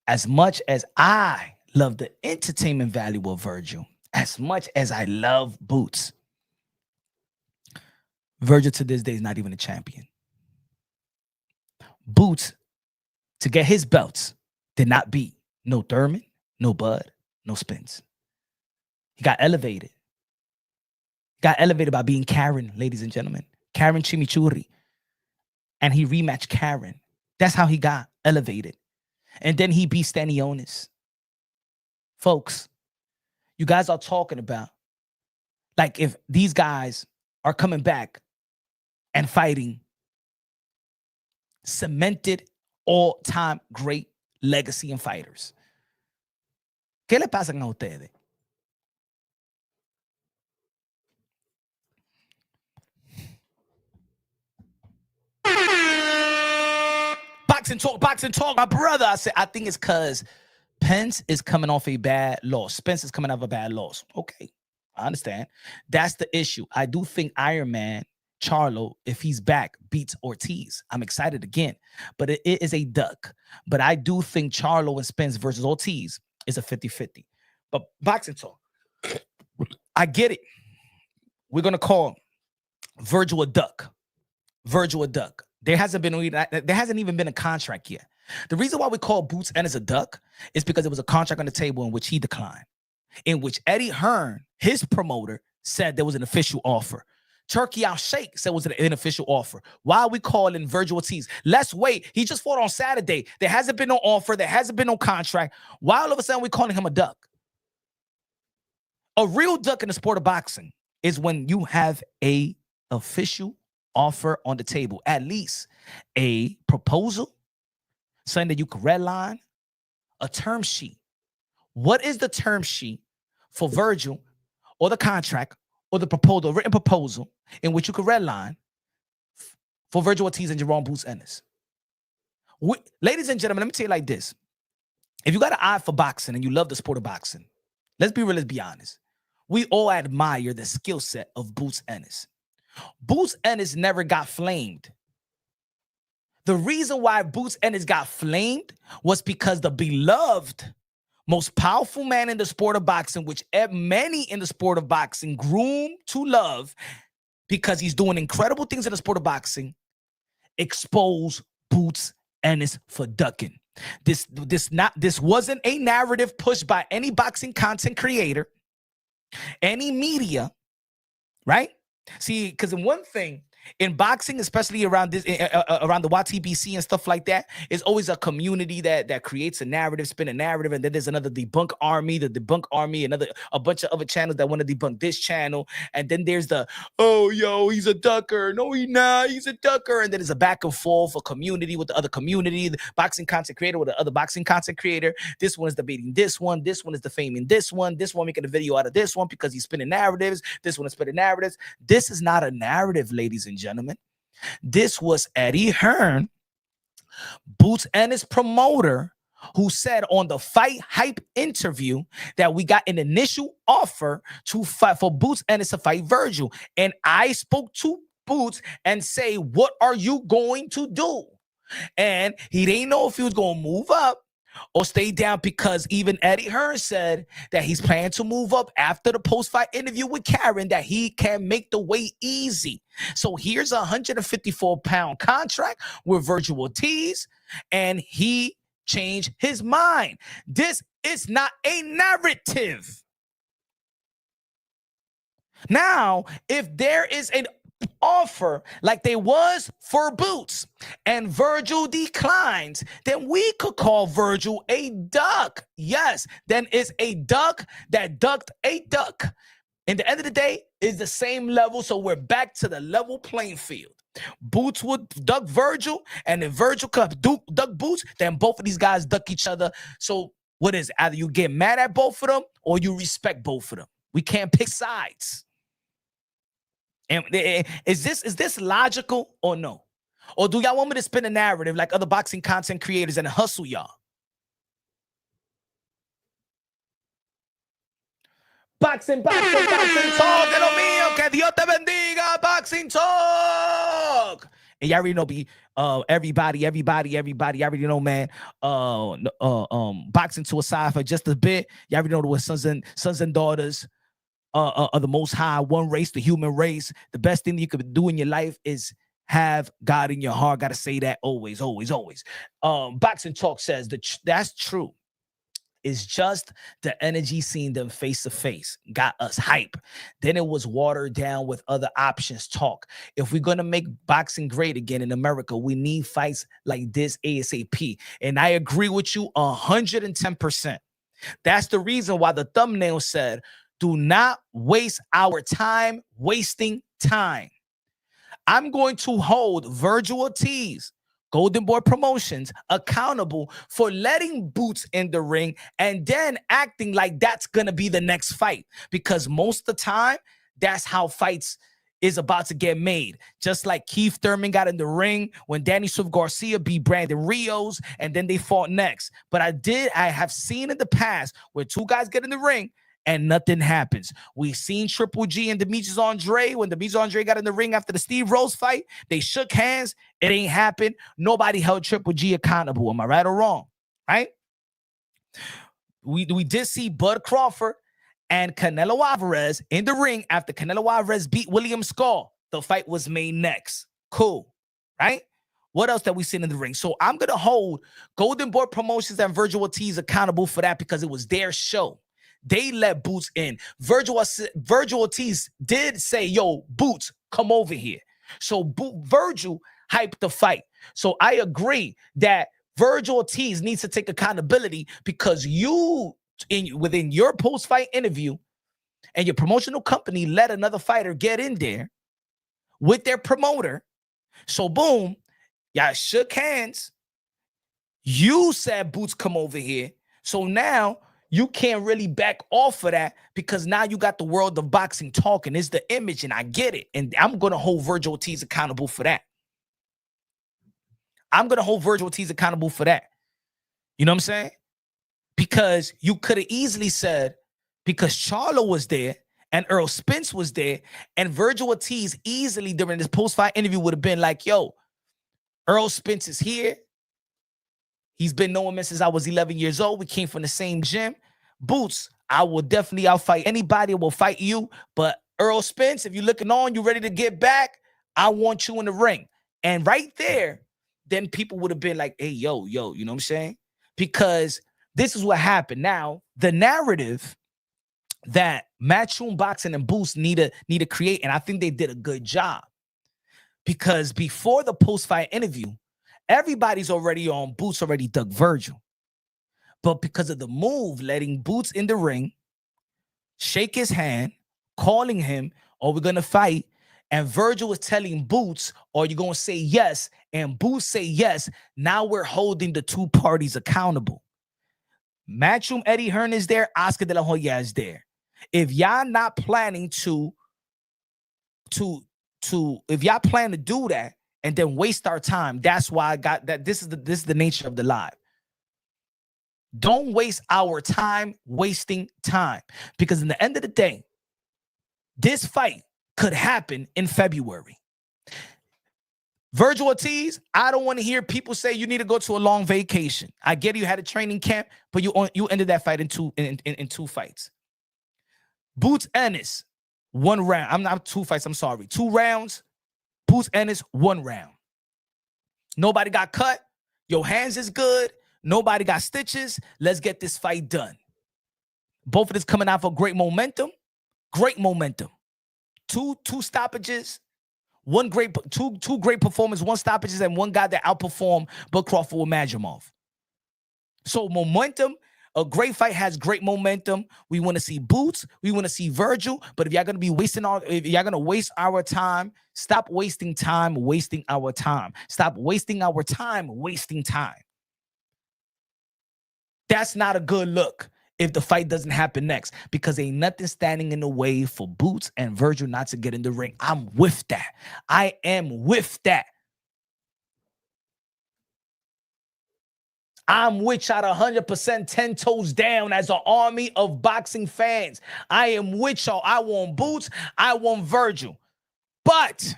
As much as I love the entertainment value of Virgil, as much as I love Boots, Virgil to this day is not even a champion. Boots, to get his belts, did not beat no Thurman, no Bud, no Spence. He got elevated. Got elevated by being Karen, ladies and gentlemen. Karen Chimichurri. And he rematched Karen. That's how he got elevated. And then he beat Stanionis. Folks, you guys are talking about, like, if these guys are coming back and fighting cemented all-time great legacy and fighters. ¿Qué le pasa a ustedes? Boxing talk. My brother, I think it's because Spence is coming off a bad loss. Spence is coming off a bad loss. Okay, I understand. That's the issue. I do think Iron Man, Charlo, if he's back, beats Ortiz. I'm excited again, but it is a duck. But I do think Charlo and Spence versus Ortiz is a 50-50. But boxing talk, I get it. We're going to call Virgil a duck. Virgil a duck. There hasn't even been a contract yet. The reason why we call Boots Ennis a duck is because it was a contract on the table in which he declined, in which Eddie Hearn, his promoter, said there was an official offer. Turkey Al Sheikh said it was an official offer. Why are we calling Virgil Ortiz? Let's wait. He just fought on Saturday. There hasn't been no offer. There hasn't been no contract. Why all of a sudden we calling him a duck? A real duck in the sport of boxing is when you have a official offer on the table, at least a proposal, something that you can redline, a term sheet. What is the term sheet for Virgil or the contract or the proposal, written proposal in which you could redline for Virgil Ortiz and Jerome Boots Ennis? Ladies and gentlemen, let me tell you like this. If you got an eye for boxing and you love the sport of boxing, let's be real, let's be honest. We all admire the skill set of Boots Ennis. Boots Ennis never got flamed. The reason why Boots Ennis got flamed was because the beloved, most powerful man in the sport of boxing, which many in the sport of boxing groom to love because he's doing incredible things in the sport of boxing, exposed Boots Ennis for ducking. This wasn't a narrative pushed by any boxing content creator, any media, right? See, because in one thing in boxing, especially around this, around the YTBC and stuff like that, is always a community that creates a narrative, spin a narrative, and then there's another debunk army, a bunch of other channels that want to debunk this channel, and then there's the he's a ducker, no he's not, he's a ducker, and then there's a back and forth, a community with the other community, the boxing content creator with the other boxing content creator. This one is debating this one is defaming this one making a video out of this one because he's spinning narratives, this one is spinning narratives. This is not a narrative, ladies and gentlemen. This was Eddie Hearn, Boots Ennis promoter, who said on the Fight Hype interview that we got an initial offer to fight for Boots Ennis to fight Virgil. And I spoke to Boots and say, what are you going to do? And he didn't know if he was going to move up or stay down, because even Eddie Hearn said that he's planning to move up after the post-fight interview with Karen, that he can make the way easy. So here's a 154-pound contract with Virgil Ortiz, and he changed his mind. This is not a narrative. Now, if there is an offer like there was for Boots and Virgil declines, then we could call Virgil a duck. Yes, then it's a duck that ducked a duck. In the end of the day, it's the same level, so we're back to the level playing field. Boots would duck Virgil, and if Virgil could duck Boots, then both of these guys duck each other. So what is it? Either you get mad at both of them or you respect both of them. We can't pick sides. And is this logical or no? Or do y'all want me to spin a narrative like other boxing content creators and hustle y'all? Boxing talk, de lo mío, que Dios te bendiga, boxing talk. And y'all already know, everybody, I already know, man. Boxing to a side for just a bit. Y'all already know the sons and daughters of the Most High, one race, the human race. The best thing you could do in your life is have God in your heart. Got to say that always. Boxing talk says that's true. It's just the energy seeing them face to face got us hype. Then it was watered down with other options talk. If we're going to make boxing great again in America, we need fights like this ASAP. And I agree with you 110%. That's the reason why the thumbnail said, do not waste our time wasting time. I'm going to hold Virgil Ortiz, Golden Boy Promotions, accountable for letting Boots in the ring and then acting like that's going to be the next fight. Because most of the time, that's how fights is about to get made. Just like Keith Thurman got in the ring when Danny Swift Garcia beat Brandon Rios, and then they fought next. But I have seen in the past where two guys get in the ring and nothing happens. We've seen Triple G and Demetrius Andre. When Demetrius Andre got in the ring after the Steve Rose fight, they shook hands. It ain't happened. Nobody held Triple G accountable. Am I right or wrong? Right? We did see Bud Crawford and Canelo Alvarez in the ring after Canelo Alvarez beat William Skull. The fight was made next. Cool. Right? What else that we seen in the ring? So I'm going to hold Golden Boy Promotions and Virgil Ortiz accountable for that because it was their show. They let Boots in. Virgil Ortiz did say, yo, Boots, come over here. So Virgil hyped the fight. So I agree that Virgil Ortiz needs to take accountability because you, within your post-fight interview and your promotional company, let another fighter get in there with their promoter. So boom, y'all shook hands. You said, Boots, come over here. So now you can't really back off of that because now you got the world of boxing talking. It's the image, and I get it. And I'm going to hold Virgil Ortiz accountable for that. I'm going to hold Virgil Ortiz accountable for that. You know what I'm saying? Because you could have easily said, because Charlo was there and Earl Spence was there, and Virgil Ortiz easily during this post-fight interview would have been like, yo, Earl Spence is here. He's been knowing me since I was 11 years old. We came from the same gym. Boots, I will definitely outfight anybody. I will fight you. But Earl Spence, if you're looking on, you ready to get back, I want you in the ring. And right there, then people would have been like, hey, yo, you know what I'm saying? Because this is what happened. Now, the narrative that Matchroom Boxing and Boots need to create, and I think they did a good job. Because before the post-fight interview, everybody's already on Boots already dug Virgil. But because of the move, letting Boots in the ring, shake his hand, calling him, we're going to fight, and Virgil was telling Boots, are you going to say yes? And Boots say yes. Now we're holding the two parties accountable. Matchroom Eddie Hearn is there. Oscar De La Hoya is there. If y'all not planning if y'all plan to do that and then waste our time, that's why I got that. This is the nature of the live. Don't waste our time wasting time, because in the end of the day, this fight could happen in February. Virgil Ortiz, I don't want to hear people say you need to go to a long vacation. I get you had a training camp, but you ended that fight in two fights. Boots Ennis, 1 round. I'm not 2 fights. I'm sorry. 2 rounds. Boots Ennis, 1 round. Nobody got cut. Your hands is good. Nobody got stitches. Let's get this fight done. Both of this coming out for great momentum. Great momentum. Two stoppages. Two great performances, 1 stoppages, and 1 guy that outperformed Bud Crawford with Majimov. So momentum. A great fight has great momentum. We want to see Boots. We want to see Virgil. But if y'all going to be if y'all going to waste our time, stop wasting time, wasting our time. Stop wasting our time, wasting time. That's not a good look if the fight doesn't happen next, because ain't nothing standing in the way for Boots and Virgil not to get in the ring. I'm with that. I am with that. I'm with y'all 100%, 10 toes down as an army of boxing fans. I am with y'all. I want Boots. I want Virgil. But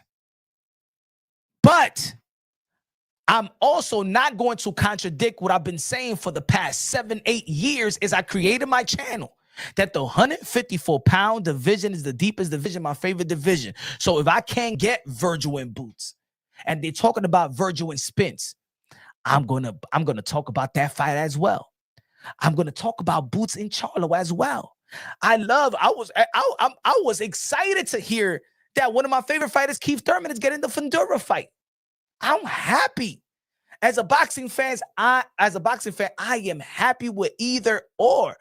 I'm also not going to contradict what I've been saying for the past 7-8 years as I created my channel, that the 154-pound division is the deepest division, my favorite division. So if I can't get Virgil and Boots, and they're talking about Virgil and Spence, I'm gonna talk about that fight as well. I'm gonna talk about Boots and Charlo as well. I was excited to hear that one of my favorite fighters, Keith Thurman, is getting the Fundora fight. I'm happy. As a boxing fan, I am happy with either or.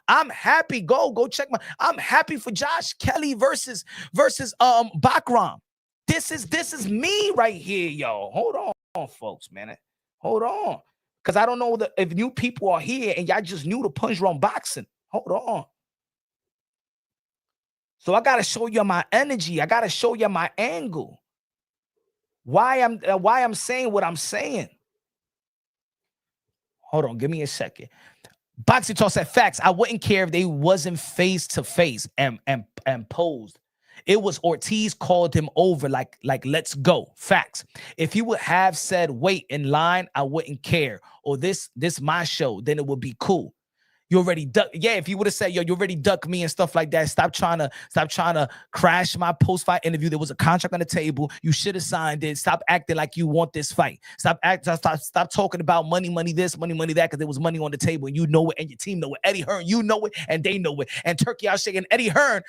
I'm happy. Go check I'm happy for Josh Kelly versus Bakram. This is me right here, yo. Hold on, folks, man. Hold on. Because I don't know if new people are here and y'all just new to Punch Drunk Boxing. Hold on. So I got to show you my energy. I got to show you my angle. Why I'm saying what I'm saying. Hold on. Give me a second. Boxing Talk said facts. I wouldn't care if they wasn't face to face and posed. It was Ortiz called him over like let's go. Facts. If he would have said wait in line, I wouldn't care. Or this my show, then it would be cool. You already duck. Yeah, if you would have said, yo, you already duck me and stuff like that. Stop trying to crash my post-fight interview. There was a contract on the table. You should have signed it. Stop acting like you want this fight. Stop talking about money this, money that, because there was money on the table and you know it and your team know it. Eddie Hearn, you know it and they know it. And Turkey Al Sheikh and Eddie Hearn,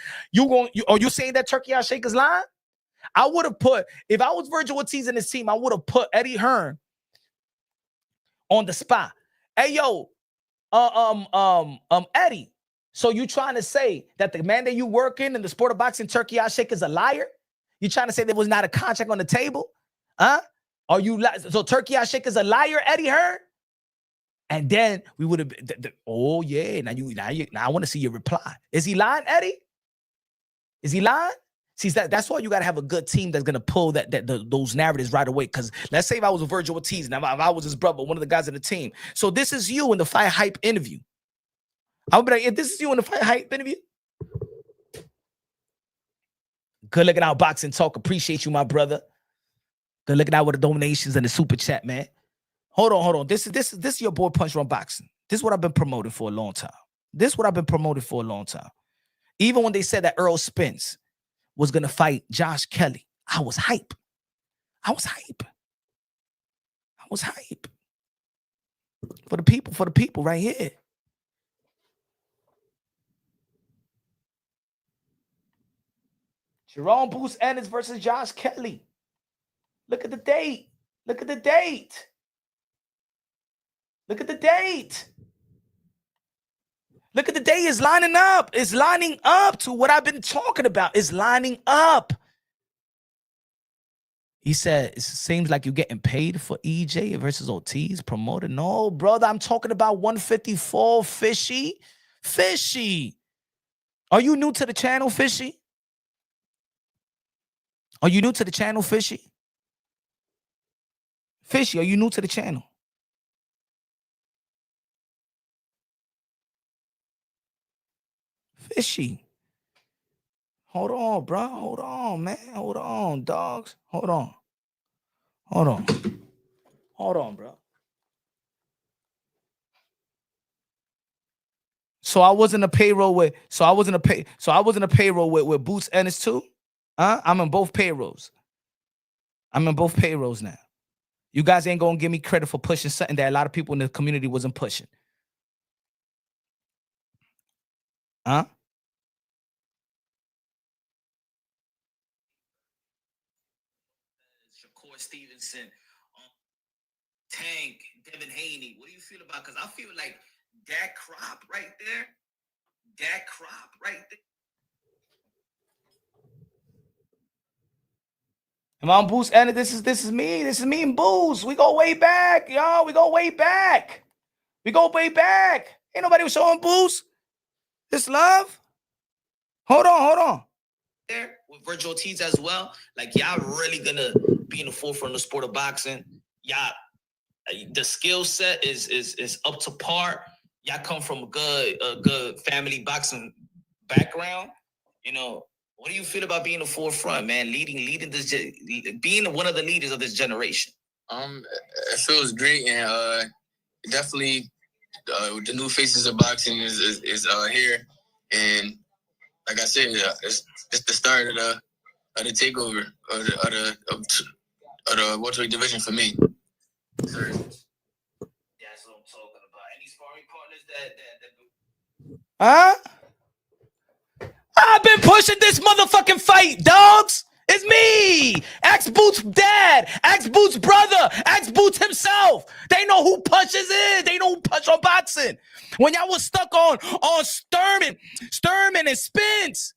are you saying that Turkey Al Sheikh is lying? I would have put, if I was Virgil Ortiz in his team, I would have put Eddie Hearn on the spot. Hey, yo, Eddie, so you trying to say that the man that you work in the sport of boxing, Turkey Al Sheikh, is a liar? You trying to say there was not a contract on the table? Huh? Are you so Turkey Al Sheikh is a liar, Eddie Hearn? And then we would have oh yeah, now I want to see your reply. Is he lying, Eddie? Is he lying? See, that's why you got to have a good team that's going to pull those narratives right away. Because let's say if I was a Virgil Ortiz, and if I was his brother, one of the guys in the team. So this is you in the Fight Hype interview. I would be like, if this is you in the Fight Hype interview. Good looking out, Boxing Talk. Appreciate you, my brother. Good looking out with the donations and the super chat, man. Hold on. This is your boy Punch Drunk Boxing. This is what I've been promoting for a long time. Even when they said that Earl Spence was going to fight Josh Kelly, I was hype. For the people right here. Jerome Boots Ennis versus Josh Kelly. Look at the date. Look at the date. It's lining up. It's lining up to what I've been talking about. It's lining up. He said, it seems like you're getting paid for EJ versus Ortiz promoted. No, brother, I'm talking about 154 Fishy. Are you new to the channel, Fishy? Fishy, are you new to the channel? Fishy. Hold on, bro. Hold on, man. Hold on, dogs. Hold on, bro. So I was in a payroll with Boots Ennis too. I'm in both payrolls. Now. You guys ain't gonna give me credit for pushing something that a lot of people in the community wasn't pushing. Shakur Stevenson, Tank, Devin Haney. What do you feel about? Because I feel like that crop right there. Am I on Boost? And this is me. This is me and Boost. We go way back, y'all. We go way back. Ain't nobody was showing Boost this love. Hold on. There with Virgil Ortiz as well. Like y'all really gonna be in the forefront of the sport of boxing. Y'all the skill set is up to par. Y'all come from a good family boxing background. You know, what do you feel about being the forefront, man? Leading this, being one of the leaders of this generation. It feels great, and definitely the new faces of boxing is here, and like I said, it's the start of the takeover of the welterweight division for me. Sir. That's what I'm talking about. Any sparring partners Huh? I've been pushing this motherfucking fight, dogs. It's me. Ask Boots' dad. Ask Boots' brother. Ask Boots himself. They know who punches is. They know who punch on boxing. When y'all was stuck on Sturman and Spence,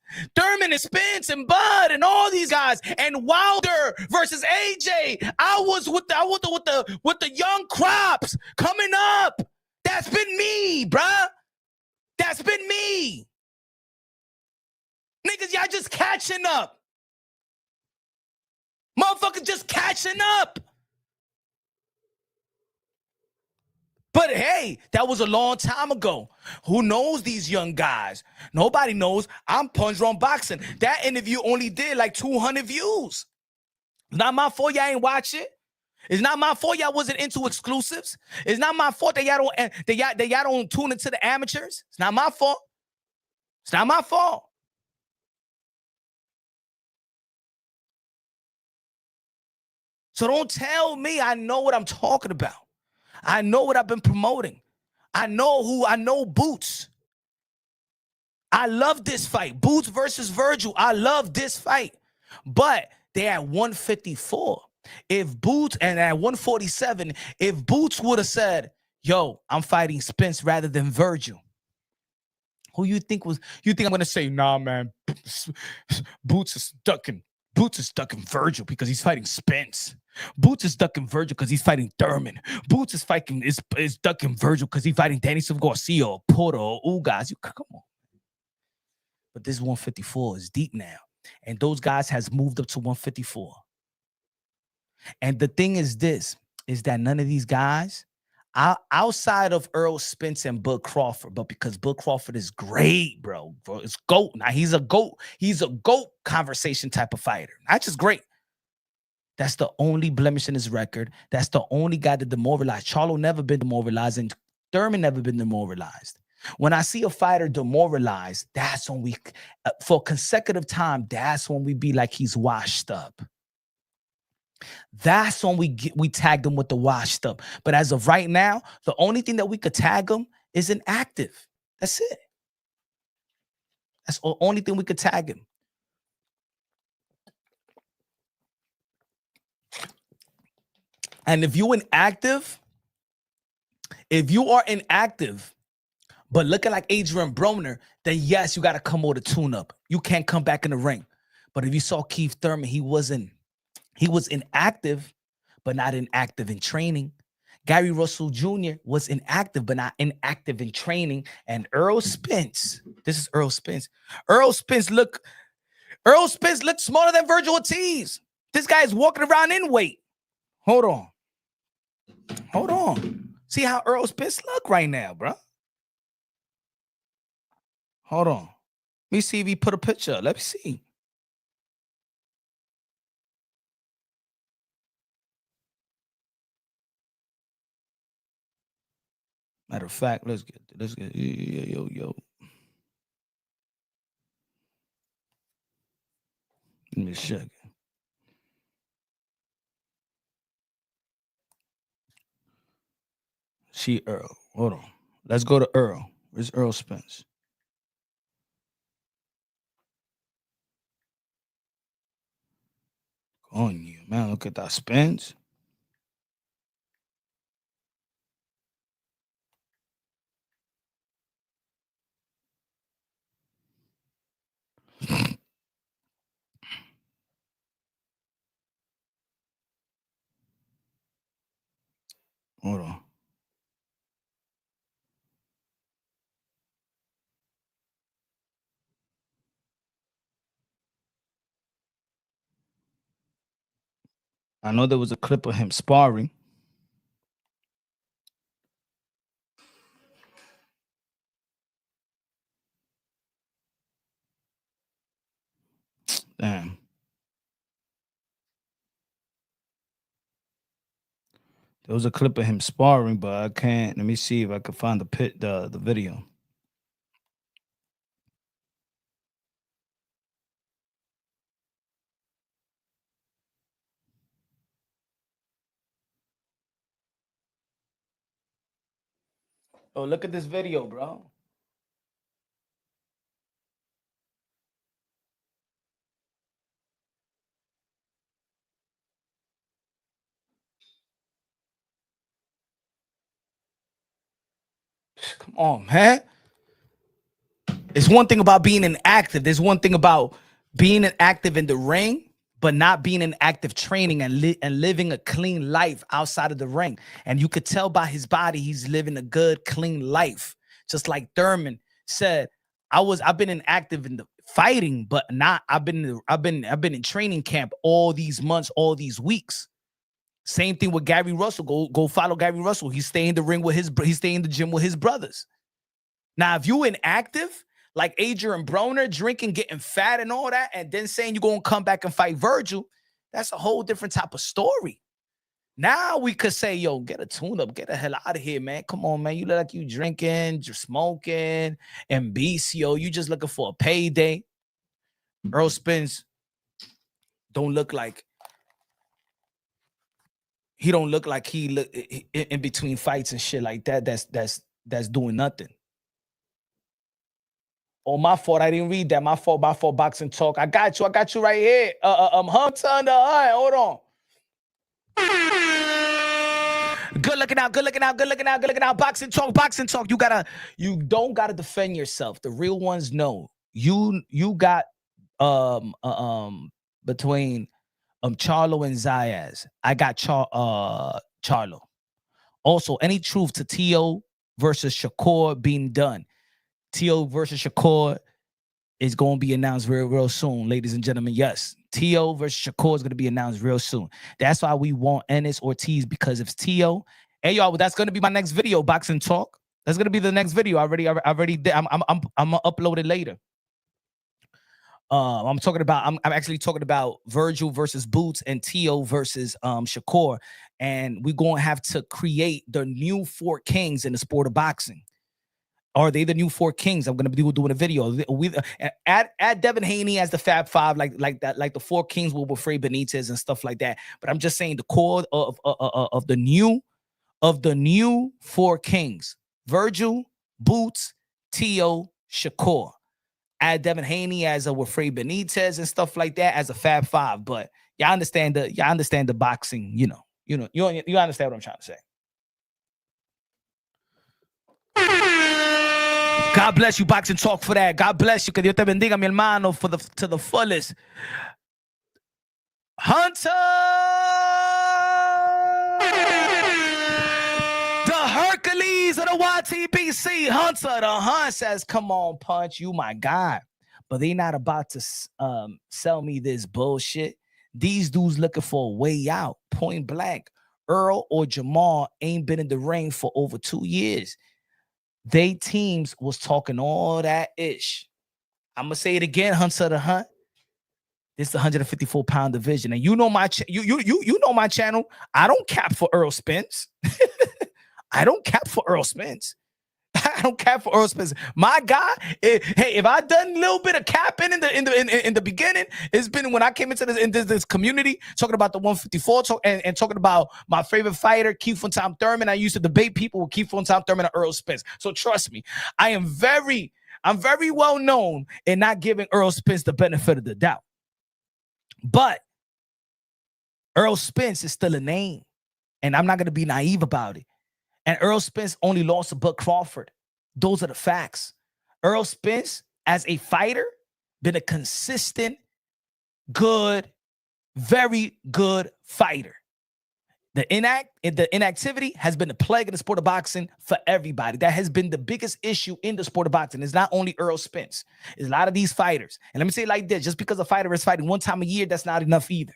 and Bud and all these guys, and Wilder versus AJ, I was with the young crops coming up. That's been me, bruh. That's been me. Niggas, y'all just catching up. Motherfuckers just catching up. But hey, that was a long time ago. Who knows these young guys? Nobody knows. I'm Punch Wrong Boxing. That interview only did like 200 views. It's not my fault y'all ain't watch it. It's not my fault y'all wasn't into exclusives. It's not my fault that y'all don't tune into the amateurs. It's not my fault. It's not my fault. So don't tell me I know what I'm talking about. I know what I've been promoting. I know Boots. I love this fight. Boots versus Virgil. I love this fight. But they're at 154. If Boots, and at 147, if Boots would have said, yo, I'm fighting Spence rather than Virgil, who you think I'm going to say, nah, man, Boots is ducking Virgil because he's fighting Spence. Boots is ducking Virgil because he's fighting Thurman. Boots is ducking Virgil because he's fighting Danny Silva Garcia or Porter or Ugas. Come on. But this 154 is deep now. And those guys has moved up to 154. And the thing is this, is that none of these guys, outside of Earl Spence and Bud Crawford, but because Bud Crawford is great, bro. It's GOAT. Now he's a GOAT. He's a GOAT conversation type of fighter. Not just great. That's the only blemish in his record. That's the only guy that demoralized. Charlo never been demoralized, and Thurman never been demoralized. When I see a fighter demoralized, that's when for consecutive time, that's when we be like he's washed up. That's when we tagged him with the washed up. But as of right now, the only thing that we could tag him is inactive. That's it. That's the only thing we could tag him. And if you are inactive, but looking like Adrian Broner, then yes, you got to come with a tune-up. You can't come back in the ring. But if you saw Keith Thurman, he was inactive, but not inactive in training. Gary Russell Jr. was inactive, but not inactive in training. And Earl Spence, this is Earl Spence. Earl Spence looked smaller than Vergil Ortiz. This guy's walking around in weight. Hold on. See how Earl Spence look right now, bro. Hold on. Let me see if he put a picture. Let me see. Matter of fact, let's get yo. Let me check. See Earl. Hold on. Let's go to Earl. Where's Earl Spence? On you, man. Look at that Spence. Hold on. I know there was a clip of him sparring. Damn. There was a clip of him sparring, but I can't. Let me see if I can find the video. Oh, look at this video, bro. Come on, man. It's one thing about being inactive. There's one thing about being inactive in the ring, but not being in active training and living a clean life outside of the ring. And you could tell by his body, he's living a good, clean life. Just like Thurman said, I've been inactive in the fighting, but not. I've been in training camp all these months, all these weeks. Same thing with Gary Russell. Go follow Gary Russell. He stay in the ring with he stay in the gym with his brothers. Now, if you inactive, like Adrian Broner, drinking, getting fat and all that, and then saying you're going to come back and fight Virgil, that's a whole different type of story. Now we could say, yo, get a tune-up, get the hell out of here, man. Come on, man. You look like you drinking, you're smoking, and BCO, you just looking for a payday. Earl Spence don't look like he look in between fights and shit like that. That's doing nothing. Oh, my fault. I didn't read that. My fault. Boxing Talk. I got you right here. Hunter on the eye. Hold on. Good looking out. Boxing Talk. You don't gotta defend yourself. The real ones know. You got between Charlo and Zayas. I got Charlo. Also, any truth to Teo versus Shakur being done. Teo versus Shakur is going to be announced real soon, ladies and gentlemen. Yes, Teo versus Shakur is going to be announced real soon. That's why we want Ennis Ortiz, because if Teo, hey y'all, that's going to be my next video, Boxing Talk. That's going to be the next video. I already did. I'm gonna upload it later. I'm actually talking about Virgil versus Boots and Teo versus Shakur, and we're going to have to create the new four kings in the sport of boxing. Are they the new four kings? I'm gonna be doing a video. Add Devin Haney as the Fab Five, like that, like the four kings with Fred Benitez and stuff like that. But I'm just saying the core of the new four kings: Virgil, Boots, Teo, Shakur. Add Devin Haney as a Fred Benitez and stuff like that as a Fab Five. But y'all understand the boxing. You understand what I'm trying to say. God bless you, Boxing Talk, for that. God bless you. Que Dios te bendiga, mi hermano, to the fullest. Hunter! The Hercules of the YTBC. Hunter, the Hunt says, come on, Punch, you my guy. But they not about to sell me this bullshit. These dudes looking for a way out. Point blank. Earl or Jamal ain't been in the ring for over 2 years. They teams was talking all that ish. I'm gonna say it again, Hunter the Hunt. This is the 154-pound division, and you know my you know my channel. I don't cap for Earl Spence. I don't cap for Earl Spence. I don't cap for Earl Spence. My guy, if I done a little bit of capping in the beginning, it's been when I came into this community talking about the 154 and talking about my favorite fighter, Keith von Tom Thurman. I used to debate people with Keith von Tom Thurman and Earl Spence. So trust me, I'm very well known in not giving Earl Spence the benefit of the doubt. But Earl Spence is still a name, and I'm not going to be naive about it. And Earl Spence only lost to Bud Crawford. Those are the facts. Earl Spence, as a fighter, been a consistent, good, very good fighter. The inactivity has been a plague in the sport of boxing for everybody. That has been the biggest issue in the sport of boxing. It's not only Earl Spence. It's a lot of these fighters. And let me say it like this. Just because a fighter is fighting one time a year, that's not enough either.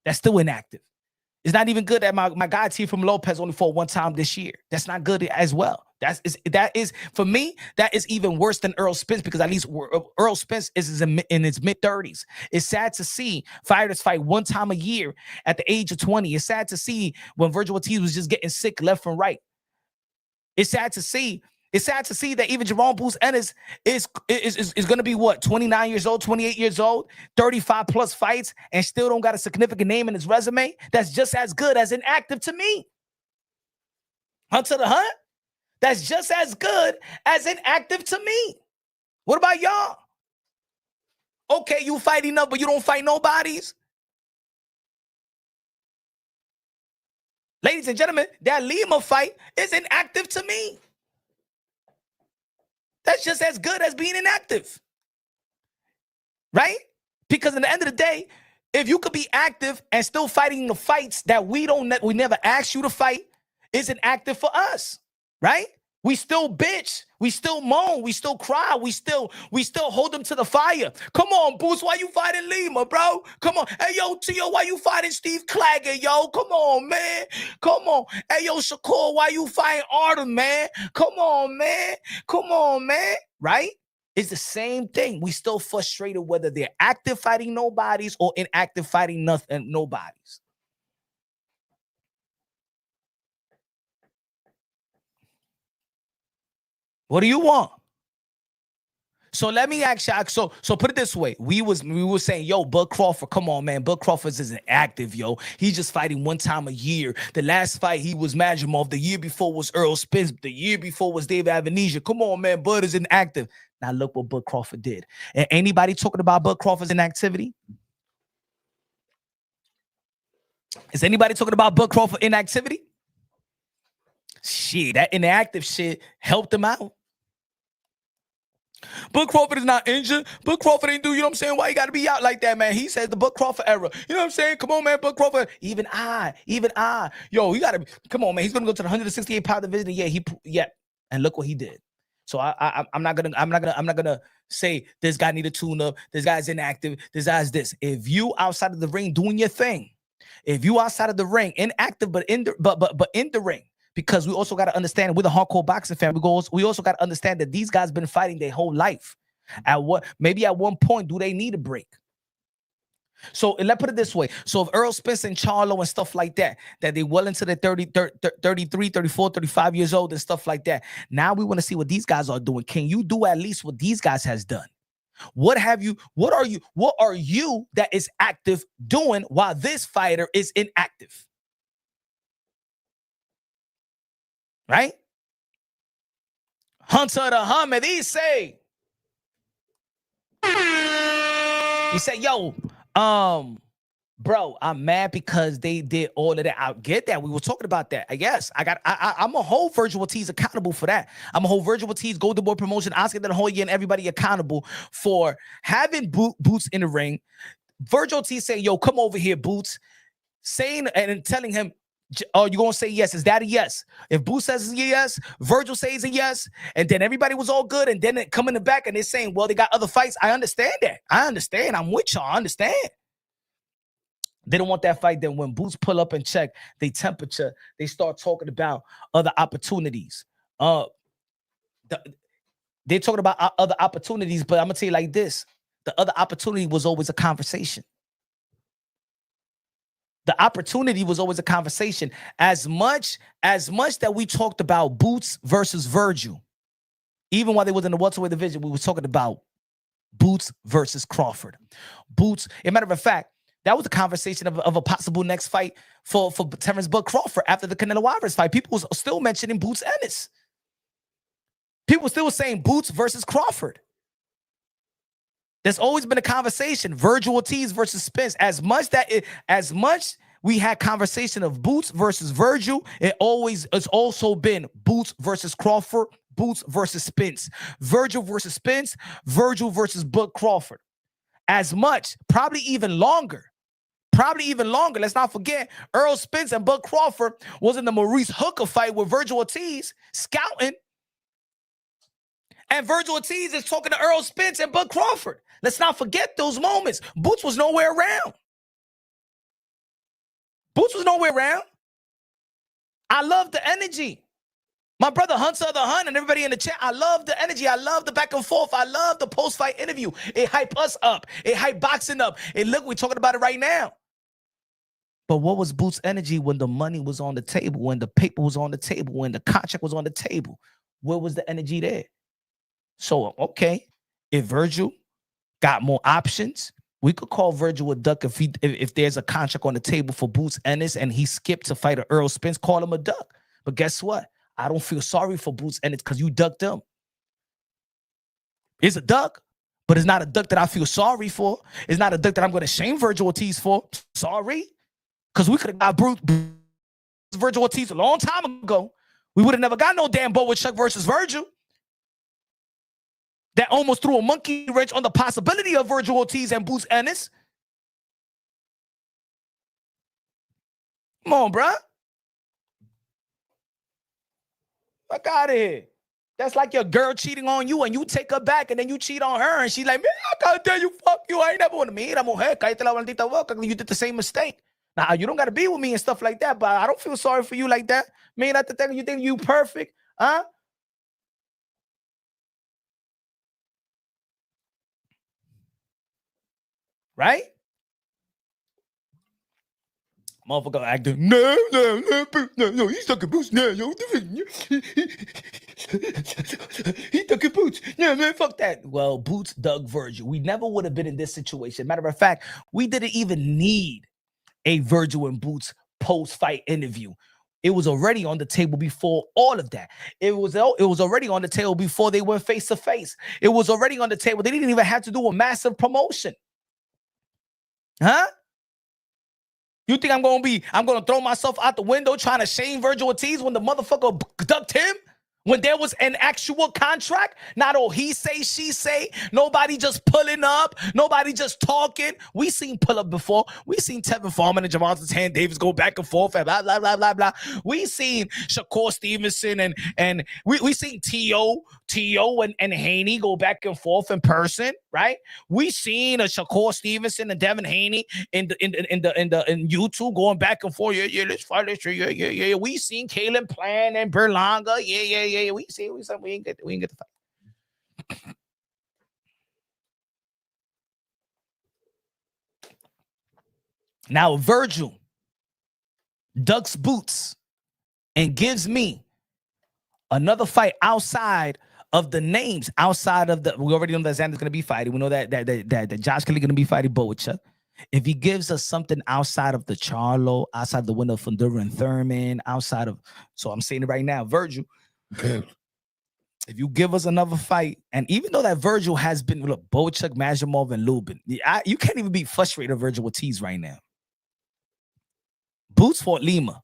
That's still inactive. It's not even good that my guy Teofimo Lopez only fought one time this year. That's not good as well. That is for me, that is even worse than Errol Spence, because at least Errol Spence is in his mid-30s. It's sad to see fighters fight one time a year at the age of 20. It's sad to see when Vergil Ortiz was just getting sick left and right. It's sad to see. It's sad to see that even Jerome Boots Ennis is going to be what, 29 years old, 28 years old, 35 plus fights, and still don't got a significant name in his resume. That's just as good as Inactive to me. Hunter the Hunt. That's just as good as Inactive to me. What about y'all? Okay, you fight enough, but you don't fight nobodies. Ladies and gentlemen, that Lima fight is Inactive to me. That's just as good as being Inactive. Right? Because at the end of the day, if you could be active and still fighting the fights that we never asked you to fight, is Inactive for us. Right? We still bitch. We still moan. We still cry. We still hold them to the fire. Come on, Boots. Why you fighting Lima, bro? Come on. Hey, yo, Tio, why you fighting Steve Claggett, yo? Come on, man. Come on. Hey, yo, Shakur, why you fighting Artem, man? Come on, man. Come on, man. Right? It's the same thing. We still frustrated whether they're active fighting nobodies or inactive fighting nobodies. What do you want? So let me ask you. So put it this way: we were saying, yo, Bud Crawford, come on, man. Bud Crawford isn't active, yo. He's just fighting one time a year. The last fight he was Majimov. The year before was Earl Spence. The year before was Dave Avenesia. Come on, man. Bud is inactive. Now look what Bud Crawford did. And anybody talking about Bud Crawford's inactivity? Is anybody talking about Bud Crawford inactivity? Shit, that inactive shit helped him out. Bud Crawford is not injured. Bud Crawford ain't do, you know what I'm saying? Why you got to be out like that, man? He says the Bud Crawford era. You know what I'm saying? Come on, man, Bud Crawford. Even I. Yo, you got to, come on, man. He's going to go to the 168-pound division. Yeah. And look what he did. So I'm not gonna say this guy need a tune-up. This guy's inactive. This guy's this. If you outside of the ring doing your thing, if you outside of the ring inactive but in the ring. Because we also got to understand, with a hardcore boxing fan, we also got to understand that these guys been fighting their whole life. Maybe at one point, do they need a break? So let's put it this way. So if Earl Spence and Charlo and stuff like that they well into their 33, 34, 35 years old and stuff like that. Now we want to see what these guys are doing. Can you do at least what these guys has done? What are you that is active doing while this fighter is inactive? Right? Hunter the Hummer, he say, yo, bro, I'm mad because they did all of that. I get that. We were talking about that. Yes, I'm gonna hold Vergil Ortiz accountable for that. I'm gonna hold Vergil Ortiz, Golden Boy Promotion, Oscar De La Hoya, and everybody accountable for having Boots in the ring. Vergil Ortiz saying, yo, come over here, Boots. Saying and telling him, oh, you gonna say yes? Is that a yes? If Boots says yes, Vergil says a yes, and then everybody was all good, and then they come in the back and they're saying, well, they got other fights. I understand that. I understand. I'm with y'all. I understand. They don't want that fight. Then when Boots pull up and check the temperature, they start talking about other opportunities. They're talking about other opportunities, but I'm gonna tell you like this: the other opportunity was always a conversation. The opportunity was always a conversation. As much that we talked about Boots versus Virgil, even while they was in the welterweight division, we were talking about Boots versus Crawford. Boots, as a matter of fact, that was a conversation of a possible next fight for Terrence Bud Crawford after the Canelo Alvarez fight. People was still mentioning Boots Ennis. People still saying Boots versus Crawford. There's always been a conversation. Vergil Ortiz versus Spence. As much we had conversation of Boots versus Virgil, it's also been Boots versus Crawford, Boots versus Spence, Virgil versus Spence, Virgil versus Bud Crawford. As much, probably even longer. Let's not forget, Earl Spence and Bud Crawford was in the Maurice Hooker fight with Vergil Ortiz scouting. And Vergil Ortiz is talking to Earl Spence and Bud Crawford. Let's not forget those moments. Boots was nowhere around. Boots was nowhere around. I love the energy. My brother Hunter the Hunt and everybody in the chat, I love the energy. I love the back and forth. I love the post-fight interview. It hype us up. It hype boxing up. And look, we're talking about it right now. But what was Boots' energy when the money was on the table, when the paper was on the table, when the contract was on the table? Where was the energy there? So, okay, if Virgil got more options, we could call Virgil a duck if there's a contract on the table for Boots Ennis and he skipped to fight a Earl Spence, call him a duck. But guess what? I don't feel sorry for Boots Ennis because you ducked him. It's a duck, but it's not a duck that I feel sorry for. It's not a duck that I'm going to shame Virgil Ortiz for. Sorry. Because we could have got Virgil Ortiz a long time ago. We would have never got no damn Chuck versus Virgil. That almost threw a monkey wrench on the possibility of Virgil Ortiz and Boots Ennis. Come on, bruh. Fuck out of here. That's like your girl cheating on you and you take her back and then you cheat on her and she's like, man, I can't tell you, fuck you. I ain't never want to meet. You did the same mistake. Now, you don't got to be with me and stuff like that, but I don't feel sorry for you like that. Man, not the thing you think you perfect, huh? Right? Motherfucker acting, no, he's talking Boots, no, he's talking Boots, no, man, fuck that. Well, Boots dug Virgil. We never would have been in this situation. Matter of fact, we didn't even need a Virgil and Boots post-fight interview. It was already on the table before all of that. It was already on the table before they went face-to-face. It was already on the table. They didn't even have to do a massive promotion. Huh? You think I'm gonna throw myself out the window trying to shame Virgil Ortiz when the motherfucker ducked him? When there was an actual contract, not all he say, she say, nobody just pulling up, nobody just talking. We seen pull up before. We seen Tevin Farmer and Javante Tan Davis go back and forth and blah, blah, blah, blah, blah. We seen Shakur Stevenson and we seen T.O. and Haney go back and forth in person, right? We seen a Shakur Stevenson and Devin Haney in YouTube going back and forth. Yeah, let's fight. Yeah. We seen Kalen Plan and Berlanga. Yeah. We ain't get the fight. Now Virgil ducks Boots and gives me another fight outside of the names, outside of we already know that Xander's gonna be fighting. We know that Josh Kelly gonna be fighting Bocha. If he gives us something outside of the Charlo, outside the window of Fundura and Thurman, so I'm saying it right now, Virgil. If you give us another fight, and even though that Virgil has been, look, Bochuk, Majimov, and Lubin, you can't even be frustrated with Virgil Ortiz right now. Boots fought Lima.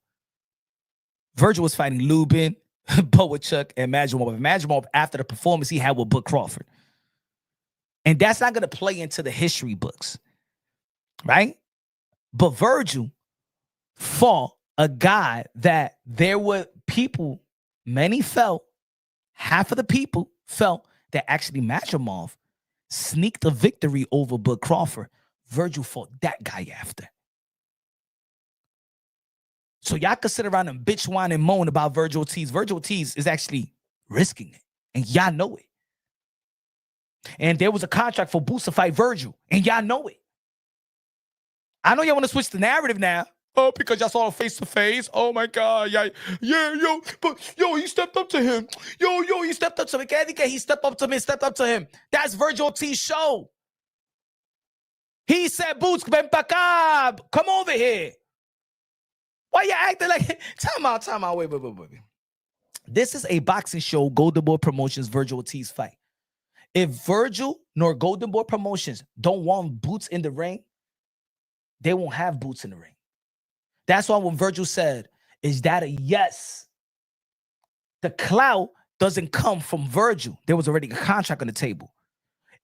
Virgil was fighting Lubin, Bochuk, and Majimov. Majimov, after the performance he had with Bud Crawford. And that's not going to play into the history books, right? But Virgil fought a guy that there were people, many felt, half of the people felt that actually Majimov sneaked a victory over Bud Crawford. Virgil fought that guy after. So y'all could sit around and bitch, whine, and moan about Virgil Ortiz. Virgil Ortiz is actually risking it, and y'all know it. And there was a contract for Boots to fight Virgil, and y'all know it. I know y'all want to switch the narrative now. Oh, because y'all saw him face to face. Oh my God, he stepped up to him. He stepped up to him. He stepped up to him. That's Virgil Ortiz's show. He said, Boots, ven pa acá. Come over here. Why you acting like, time out, wait. This is a boxing show, Golden Boy Promotions, Virgil Ortiz fight. If Virgil nor Golden Boy Promotions don't want Boots in the ring, they won't have Boots in the ring. That's why when Virgil said, is that a yes? The clout doesn't come from Virgil. There was already a contract on the table.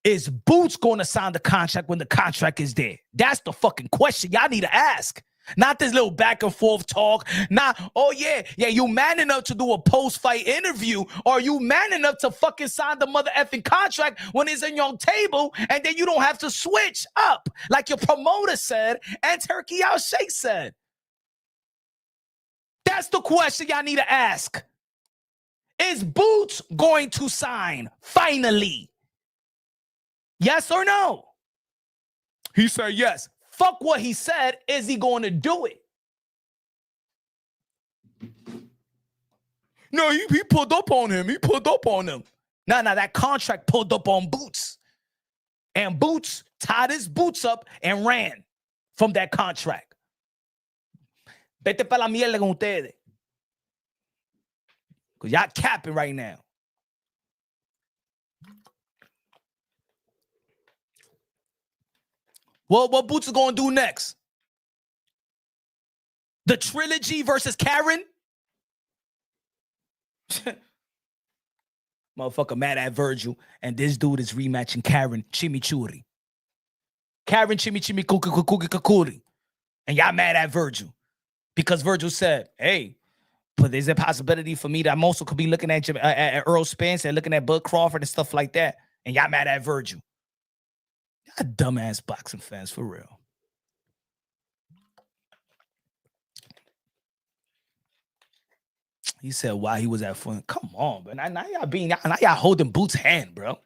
Is Boots going to sign the contract when the contract is there? That's the fucking question y'all need to ask. Not this little back and forth talk. Not, oh yeah, you man enough to do a post-fight interview, or you man enough to fucking sign the mother effing contract when it's in your table, and then you don't have to switch up like your promoter said and Turkey Al Sheikh said. That's the question y'all need to ask. Is Boots going to sign finally? Yes or no? He said yes. Fuck what he said. Is he going to do it? No, he pulled up on him. He pulled up on him. No, that contract pulled up on Boots. And Boots tied his boots up and ran from that contract. Vete pa la mierda con ustedes. Because y'all capping right now. Well, what Boots is going to do next? The trilogy versus Karen? Motherfucker mad at Virgil, and this dude is rematching Karen Chimichurri. Karen Chimichurri. And y'all mad at Virgil. Because Virgil said, hey, but there's a possibility for me that I'm also could be looking at Earl Spence and looking at Bud Crawford and stuff like that. And y'all mad at Virgil. Y'all dumbass boxing fans, for real. He said why he was at fun. Come on, but now y'all holding Boots' hand, bro.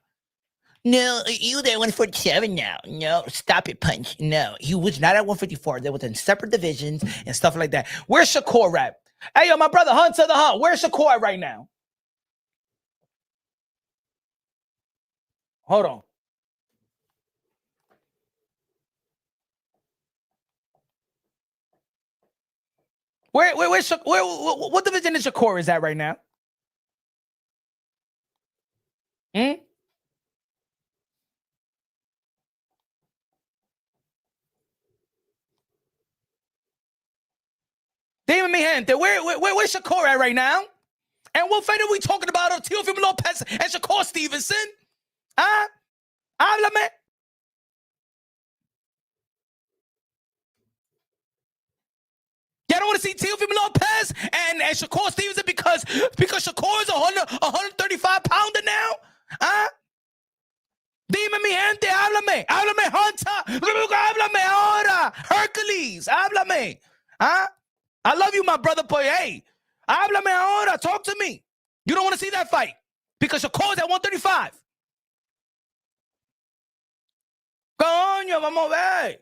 No, you there 147 now. No, stop it, Punch. No, he was not at 154. They were in separate divisions and stuff like that. Where's Shakur at? Hey, yo, my brother Hunter the Hunt. Where's Shakur at right now? Hold on. What division is Shakur is at right now? Dime mi gente, where's Shakur at right now? And what fight are we talking about? Teofimo Lopez and Shakur Stevenson? Huh? Háblame. Y'all don't want to see Teofimo Lopez and Shakur Stevenson because Shakur is 135-pounder now? Huh? Dime mi gente, háblame. Háblame, Hunter. Háblame ahora. Hercules, háblame. Huh? I love you, my brother, but hey, háblame ahora. Talk to me. You don't want to see that fight because Shakur is at 135. Coño, vamos a ver.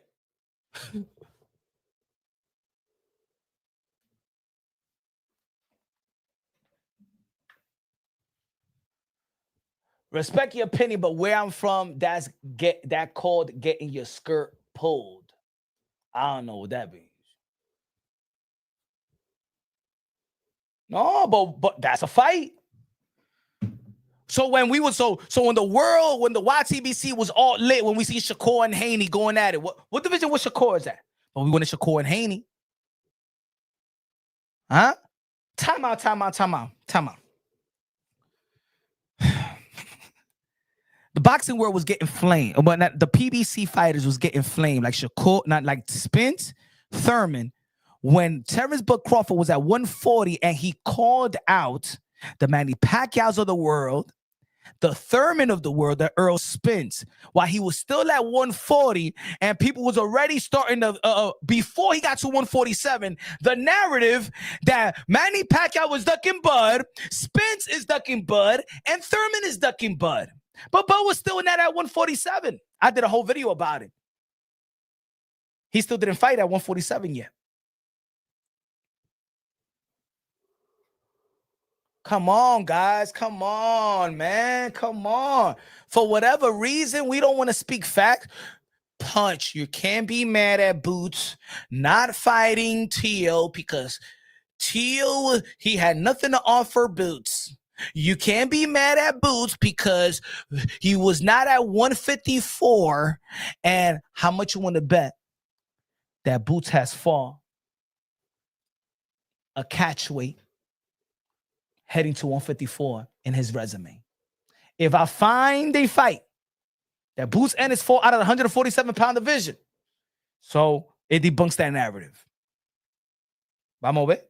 Respect your opinion, but where I'm from, that's called getting your skirt pulled. I don't know what that means. No, but that's a fight. So when we was when the YTBC was all lit, when we see Shakur and Haney going at it, what division was Shakur is at? Well, we went to Shakur and Haney. Huh? Time out. The boxing world was getting flamed, but not, the PBC fighters was getting flamed, like Shakur, not like Spence, Thurman. When Terrence Bud Crawford was at 140 and he called out the Manny Pacquiaos of the world, the Thurman of the world, the Earl Spence, while he was still at 140 and people was already starting to, before he got to 147, the narrative that Manny Pacquiao was ducking Bud, Spence is ducking Bud, and Thurman is ducking Bud. But Bud was still in that at 147. I did a whole video about it. He still didn't fight at 147 yet. Come on, guys. Come on, man. Come on. For whatever reason, we don't want to speak fact. Punch, you can't be mad at Boots not fighting Teo because Teo, he had nothing to offer Boots. You can't be mad at Boots because he was not at 154. And how much you want to bet that Boots has fought a catch weight heading to 154 in his resume? If I find a fight that Boots Ennis fought out of the 147-pound division, so it debunks that narrative. Vamos a ver.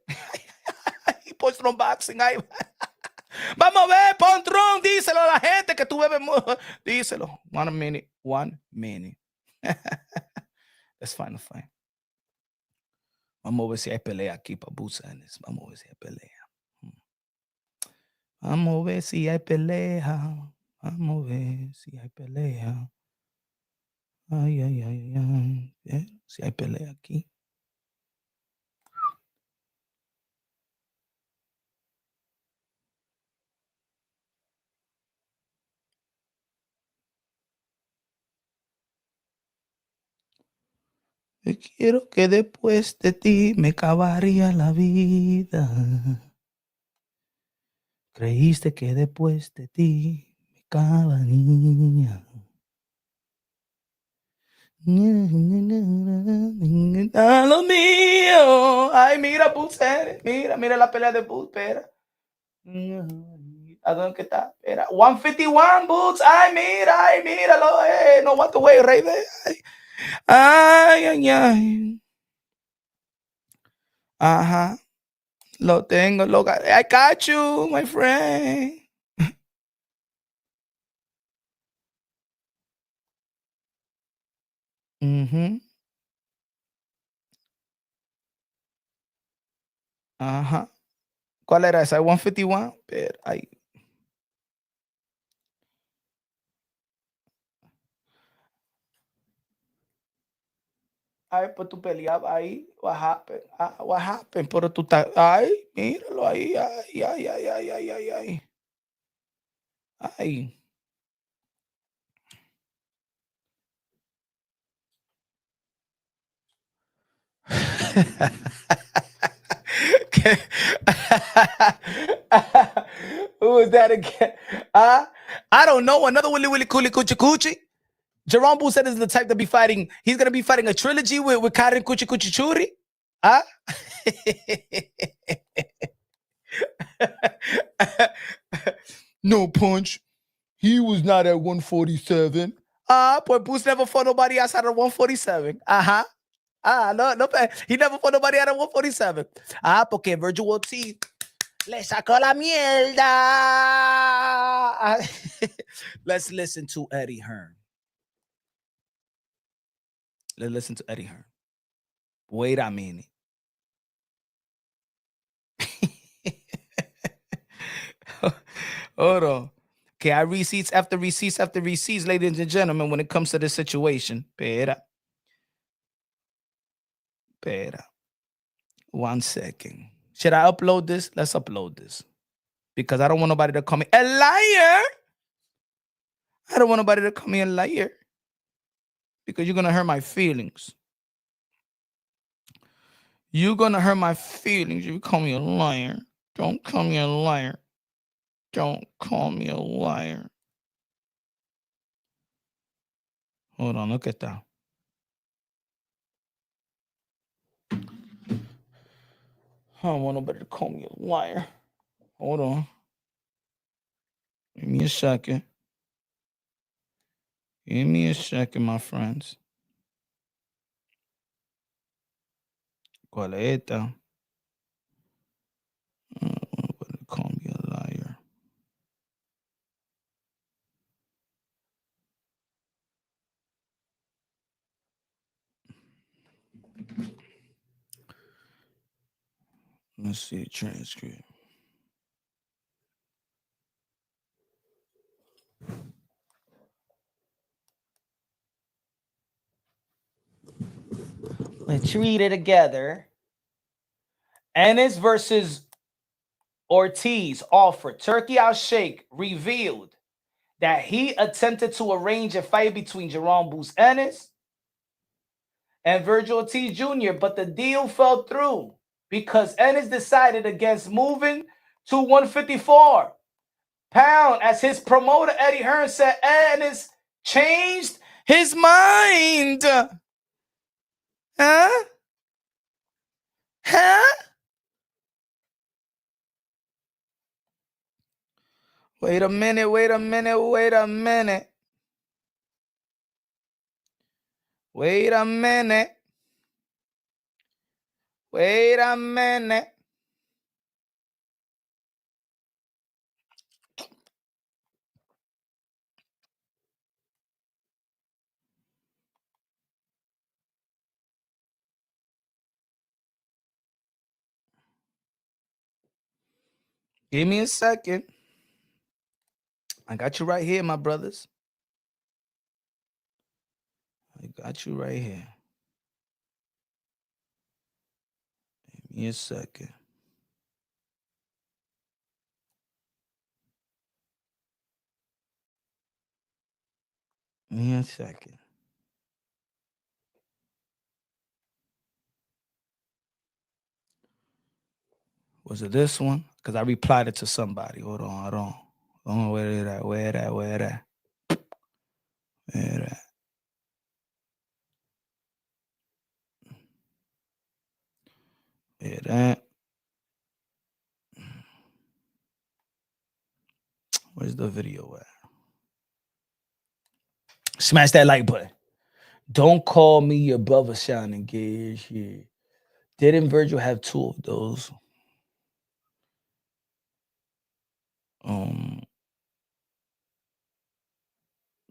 He posted on boxing. Vamos a ver, Pontron, díselo a la gente que tú bebes mucho. Díselo. 1 minute. 1 minute. That's fine. Vamos a ver si hay pelea aquí para Boots Ennis. Vamos a ver si hay pelea. Vamos a ver si hay pelea. Vamos a ver si hay pelea. Ay, ay, ay, ay. Si hay pelea aquí. Quiero que después de ti me acabaría la vida. Creíste que después de ti me acabaría. A lo mío. Ay, mira, Boots. Mira la pelea de Boots. Espera. ¿A dónde está? Espera. 151, Boots. Ay, míralo. No what the way, Rey. Ay. Ajá. Lo tengo. I got you, my friend. Ajá. ¿Cuál era esa? 151. Pero, ay. Ay, pues tú peleabas ahí. What happened? What happened? Pero tú estás. Ay, míralo ahí. Ay. Ay. Who is that again? I don't know. Another Willy Coochie Coochie. Jerome Boo said is the type to be fighting. He's gonna be fighting a trilogy with Karen Coochie Churi. No punch. He was not at 147. Pues Boo's never fought nobody outside of 147. No, he never fought nobody out of 147. Porque Virgil Ortiz le sacó la mierda. Let's listen to Eddie Hearn. Let's listen to Eddie Hearn. Wait a minute. Hold on. Okay, I receipts after receipts after receipts, ladies and gentlemen, when it comes to this situation. Pera. 1 second. Should I upload this? Let's upload this. Because I don't want nobody to call me a liar. I don't want nobody to call me a liar. Because you're going to hurt my feelings. You're going to hurt my feelings if you call me a liar. Don't call me a liar. Don't call me a liar. Hold on, look at that. I don't want nobody to call me a liar. Hold on. Give me a second. Give me a second, my friends. ¿Cuál es esta? I don't want nobody to call me a liar. Let's see a transcript. Let's read it together. Ennis versus Ortiz offer. Turkey Al Sheikh revealed that he attempted to arrange a fight between Jerome Boots Ennis and Virgil Ortiz Jr., but the deal fell through because Ennis decided against moving to 154 pound, as his promoter Eddie Hearn said Ennis changed his mind. Huh? Wait a minute. Wait a minute. Give me a second. I got you right here, my brothers. I got you right here. Give me a second. Give me a second. Was it this one? Because I replied it to somebody. Hold on. Oh, where is that? Where that? Where that? Where's the video at? Smash that like button. Don't call me your brother shining gauge. Yeah. Didn't Virgil have 2 of those?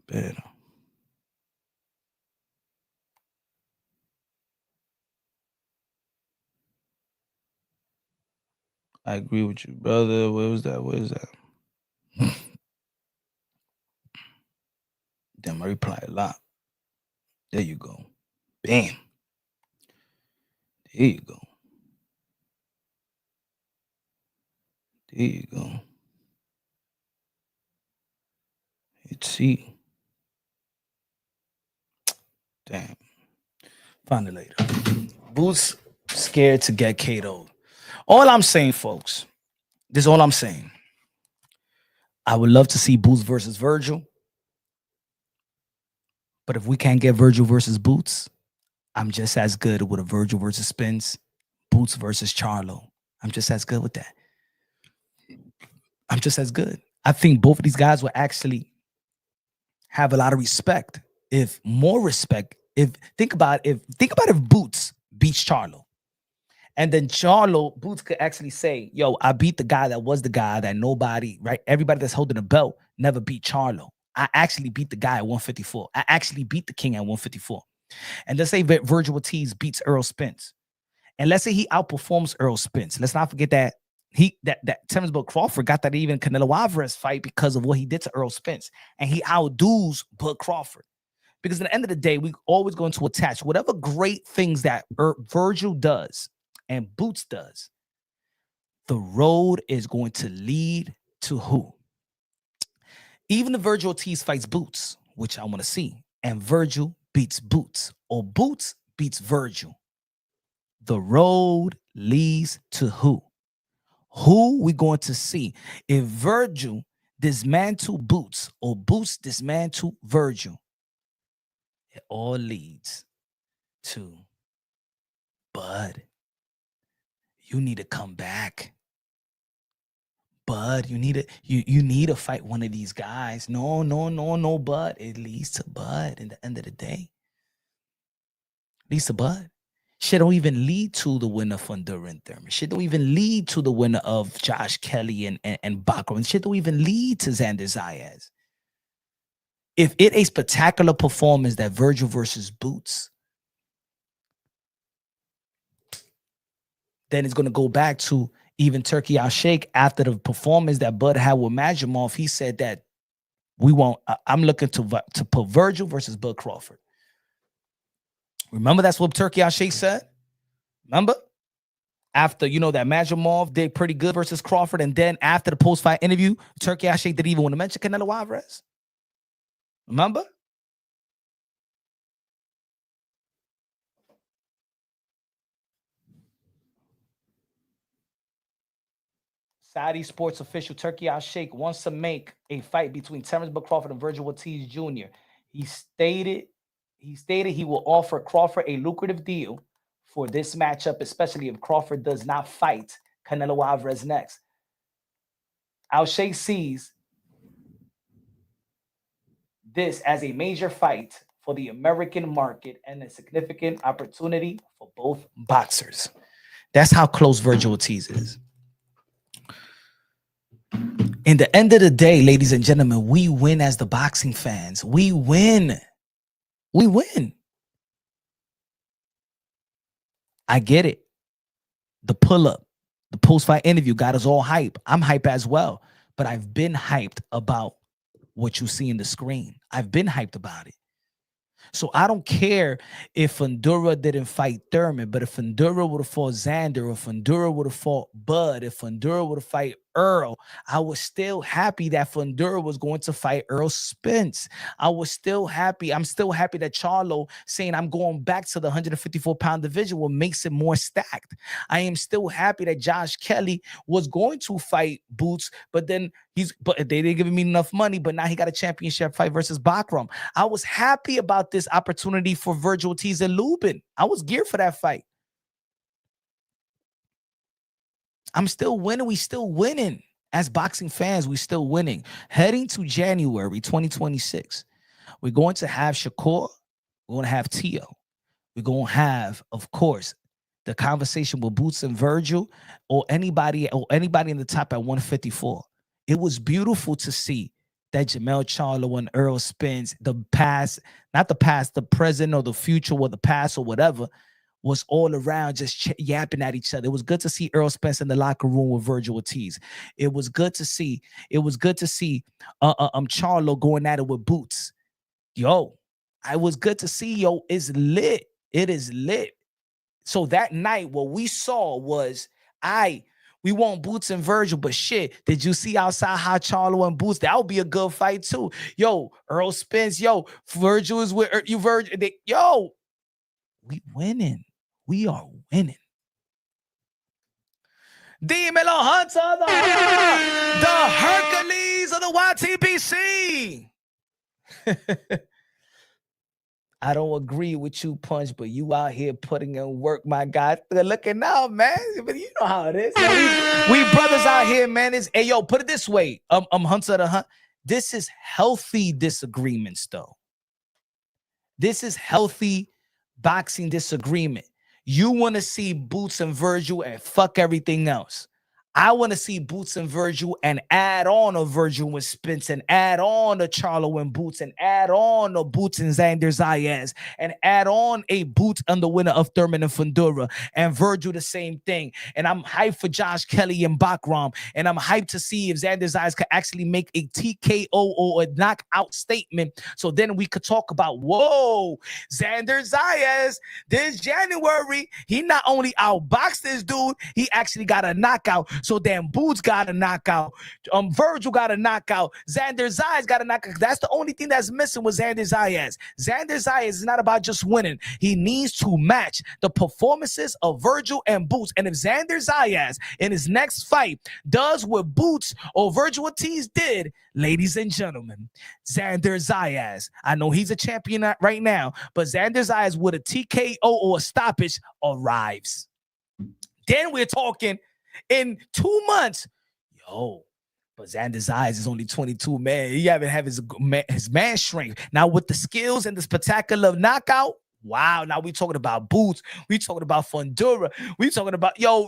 Better. I agree with you, brother. Where was that? Damn, I reply a lot. There you go. Bam. There you go. Let's see. Damn. Find it later. Boots scared to get KO'd. All I'm saying, folks, this is all I'm saying. I would love to see Boots versus Virgil. But if we can't get Virgil versus Boots, I'm just as good with a Virgil versus Spence, Boots versus Charlo. I'm just as good with that. I'm just as good. I think both of these guys will actually have a lot of respect. If more respect, think about if Boots beats Charlo, and then Boots could actually say, yo, I beat the guy that was the guy that nobody, right? Everybody that's holding a belt never beat Charlo. I actually beat the guy at 154. I actually beat the king at 154. And let's say Virgil Ortiz beats Earl Spence. And let's say he outperforms Earl Spence. Let's not forget that that Terence Crawford got that even Canelo Alvarez fight because of what he did to Earl Spence. And he outdoes Bud Crawford. Because at the end of the day, we always going to attach whatever great things that Virgil does and Boots does. The road is going to lead to who? Even if Virgil Ortiz fights Boots, which I want to see, and Virgil beats Boots, or Boots beats Virgil, the road leads to who? Who we going to see? If Virgil dismantle Boots or Boots dismantle Virgil, it all leads to Bud. You need to come back. Bud, you need to fight one of these guys. No, Bud. It leads to Bud in the end of the day. Leads to Bud. Shit don't even lead to the winner from Duran Thurman. Shit don't even lead to the winner of Josh Kelly and Bacro. Shit don't even lead to Xander Zayas. If it a spectacular performance that Virgil versus Boots, then it's going to go back to even Turkey Al Sheikh after the performance that Bud had with Majimov. He said that I'm looking to put Virgil versus Bud Crawford. Remember that's what Turkey Al Sheikh said? Remember? After, that Majimov did pretty good versus Crawford, and then after the post-fight interview, Turkey Al Sheikh didn't even want to mention Canelo Alvarez. Remember? Saudi sports official Turkey Al Sheikh wants to make a fight between Terence Crawford and Virgil Ortiz Jr. He stated he will offer Crawford a lucrative deal for this matchup, especially if Crawford does not fight Canelo Alvarez next. Al Sheikh sees this as a major fight for the American market and a significant opportunity for both boxers. That's how close Virgil Ortiz is. In the end of the day, ladies and gentlemen, we win as the boxing fans. We win. We win. I get it. The pull-up, The post-fight interview got us all hype. I'm hype as well. But I've been hyped about what you see in the screen. I've been hyped about it. So I don't care if Fundura didn't fight Thurman, but if Fundura would have fought Xander, if Fundura would have fought Bud, if Fundura would have fight Earl, I was still happy that Fundura was going to fight Earl Spence. I was still happy. I'm still happy that Charlo saying I'm going back to the 154-pound division what makes it more stacked. I am still happy that Josh Kelly was going to fight Boots, but then they didn't give me enough money, but now he got a championship fight versus Bakram. I was happy about this opportunity for Vergil, Ortiz, and Lubin. I was geared for that fight. I'm still winning. We still winning. As boxing fans, we still winning. Heading to January 2026, we're going to have Shakur. We're going to have Teo. We're going to have, of course, the conversation with Boots and Virgil or anybody in the top at 154. It was beautiful to see that Jamel Charlo and Earl Spence, the past, not the past, the present or the future or the past or whatever, was all around just yapping at each other. It was good to see Earl Spence in the locker room with Vergil Ortiz. It was good to see Charlo going at it with Boots. Yo, I was good to see, yo, it's lit. It is lit. So that night, what we saw was, we want Boots and Virgil, but shit, did you see outside how Charlo and Boots? That would be a good fight too. Yo, Earl Spence, yo, Virgil is with you, Virgil. Yo, we winning. We are winning. Dímelo, Hunter, the Hercules of the YTBC. I don't agree with you, Punch, but you out here putting in work, my guy. Looking out, man. But you know how it is. We brothers out here, man. Hey, yo, put it this way. Hunter the Hunt. This is healthy disagreements, though. This is healthy boxing disagreement. You want to see Boots and Virgil and fuck everything else. I want to see Boots and Virgil and add on a Virgil with Spence and add on a Charlo and Boots and add on a Boots and Xander Zayas and add on a Boots and the winner of Thurman and Fundura and Virgil the same thing. And I'm hyped for Josh Kelly and Bakram. And I'm hyped to see if Xander Zayas could actually make a TKO or a knockout statement. So then we could talk about, whoa, Xander Zayas this January, he not only outboxed this dude, he actually got a knockout. So then Boots got a knockout. Virgil got a knockout. Xander Zayas got a knockout. That's the only thing that's missing with Xander Zayas. Xander Zayas is not about just winning. He needs to match the performances of Virgil and Boots. And if Xander Zayas in his next fight does what Boots or Virgil Ortiz did, ladies and gentlemen, Xander Zayas, I know he's a champion right now, but Xander Zayas with a TKO or a stoppage arrives. Then we're talking in 2 months, yo, but Xander Zayas is only 22, man. He haven't have his man strength. Now with the skills and the spectacular knockout, wow. Now we talking about Boots. We talking about Fundura. We talking about, yo,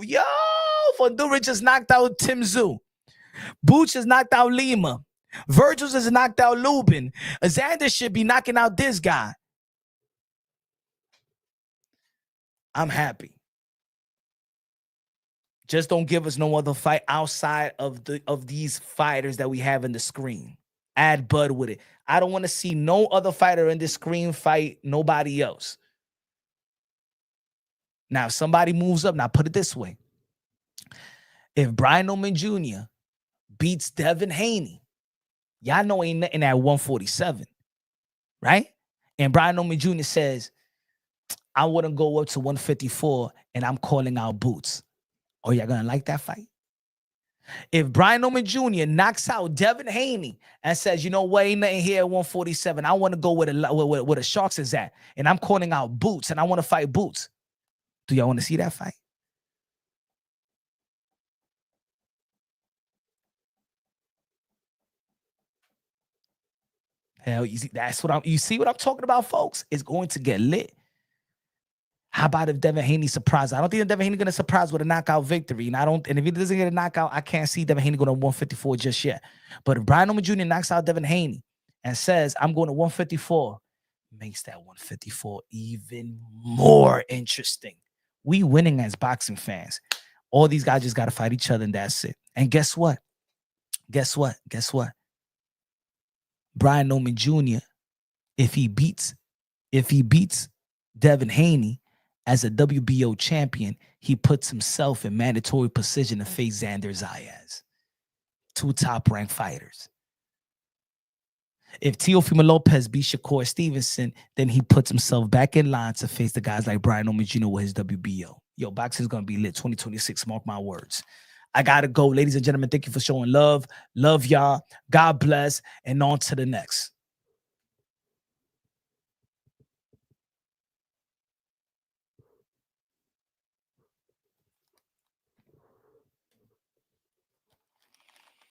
Fundura just knocked out Tim Tszyu. Boots just knocked out Lima. Virgil just knocked out Lubin. Xander should be knocking out this guy. I'm happy. Just don't give us no other fight outside of these fighters that we have in the screen. Add Bud with it. I don't want to see no other fighter in this screen fight nobody else. Now, if somebody moves up, now put it this way. If Brian Oman Jr. beats Devin Haney, y'all know ain't nothing at 147, right? And Brian Oman Jr. says, I want to go up to 154 and I'm calling out Boots. Oh, y'all gonna like that fight? If Brian Oman Jr. knocks out Devin Haney and says, you know what, ain't nothing here at 147. I want to go where the Sharks is at, and I'm calling out Boots, and I want to fight Boots. Do y'all want to see that fight? Hell, you see what I'm talking about, folks? It's going to get lit. How about if Devin Haney surprises? I don't think Devin Haney going to surprise with a knockout victory. And if he doesn't get a knockout, I can't see Devin Haney going to 154 just yet. But if Brian Oman Jr. knocks out Devin Haney and says, I'm going to 154, makes that 154 even more interesting. We winning as boxing fans. All these guys just got to fight each other, and that's it. And guess what? Guess what? Guess what? Brian Norman Jr., if he beats Devin Haney as a WBO champion, he puts himself in mandatory position to face Xander Zayas. 2 top-ranked fighters. If Teofimo Lopez beats Shakur Stevenson, then he puts himself back in line to face the guys like Brian Norman Jr. with his WBO. Yo, boxing's going to be lit 2026. Mark my words. I got to go. Ladies and gentlemen, thank you for showing love. Love y'all. God bless. And on to the next.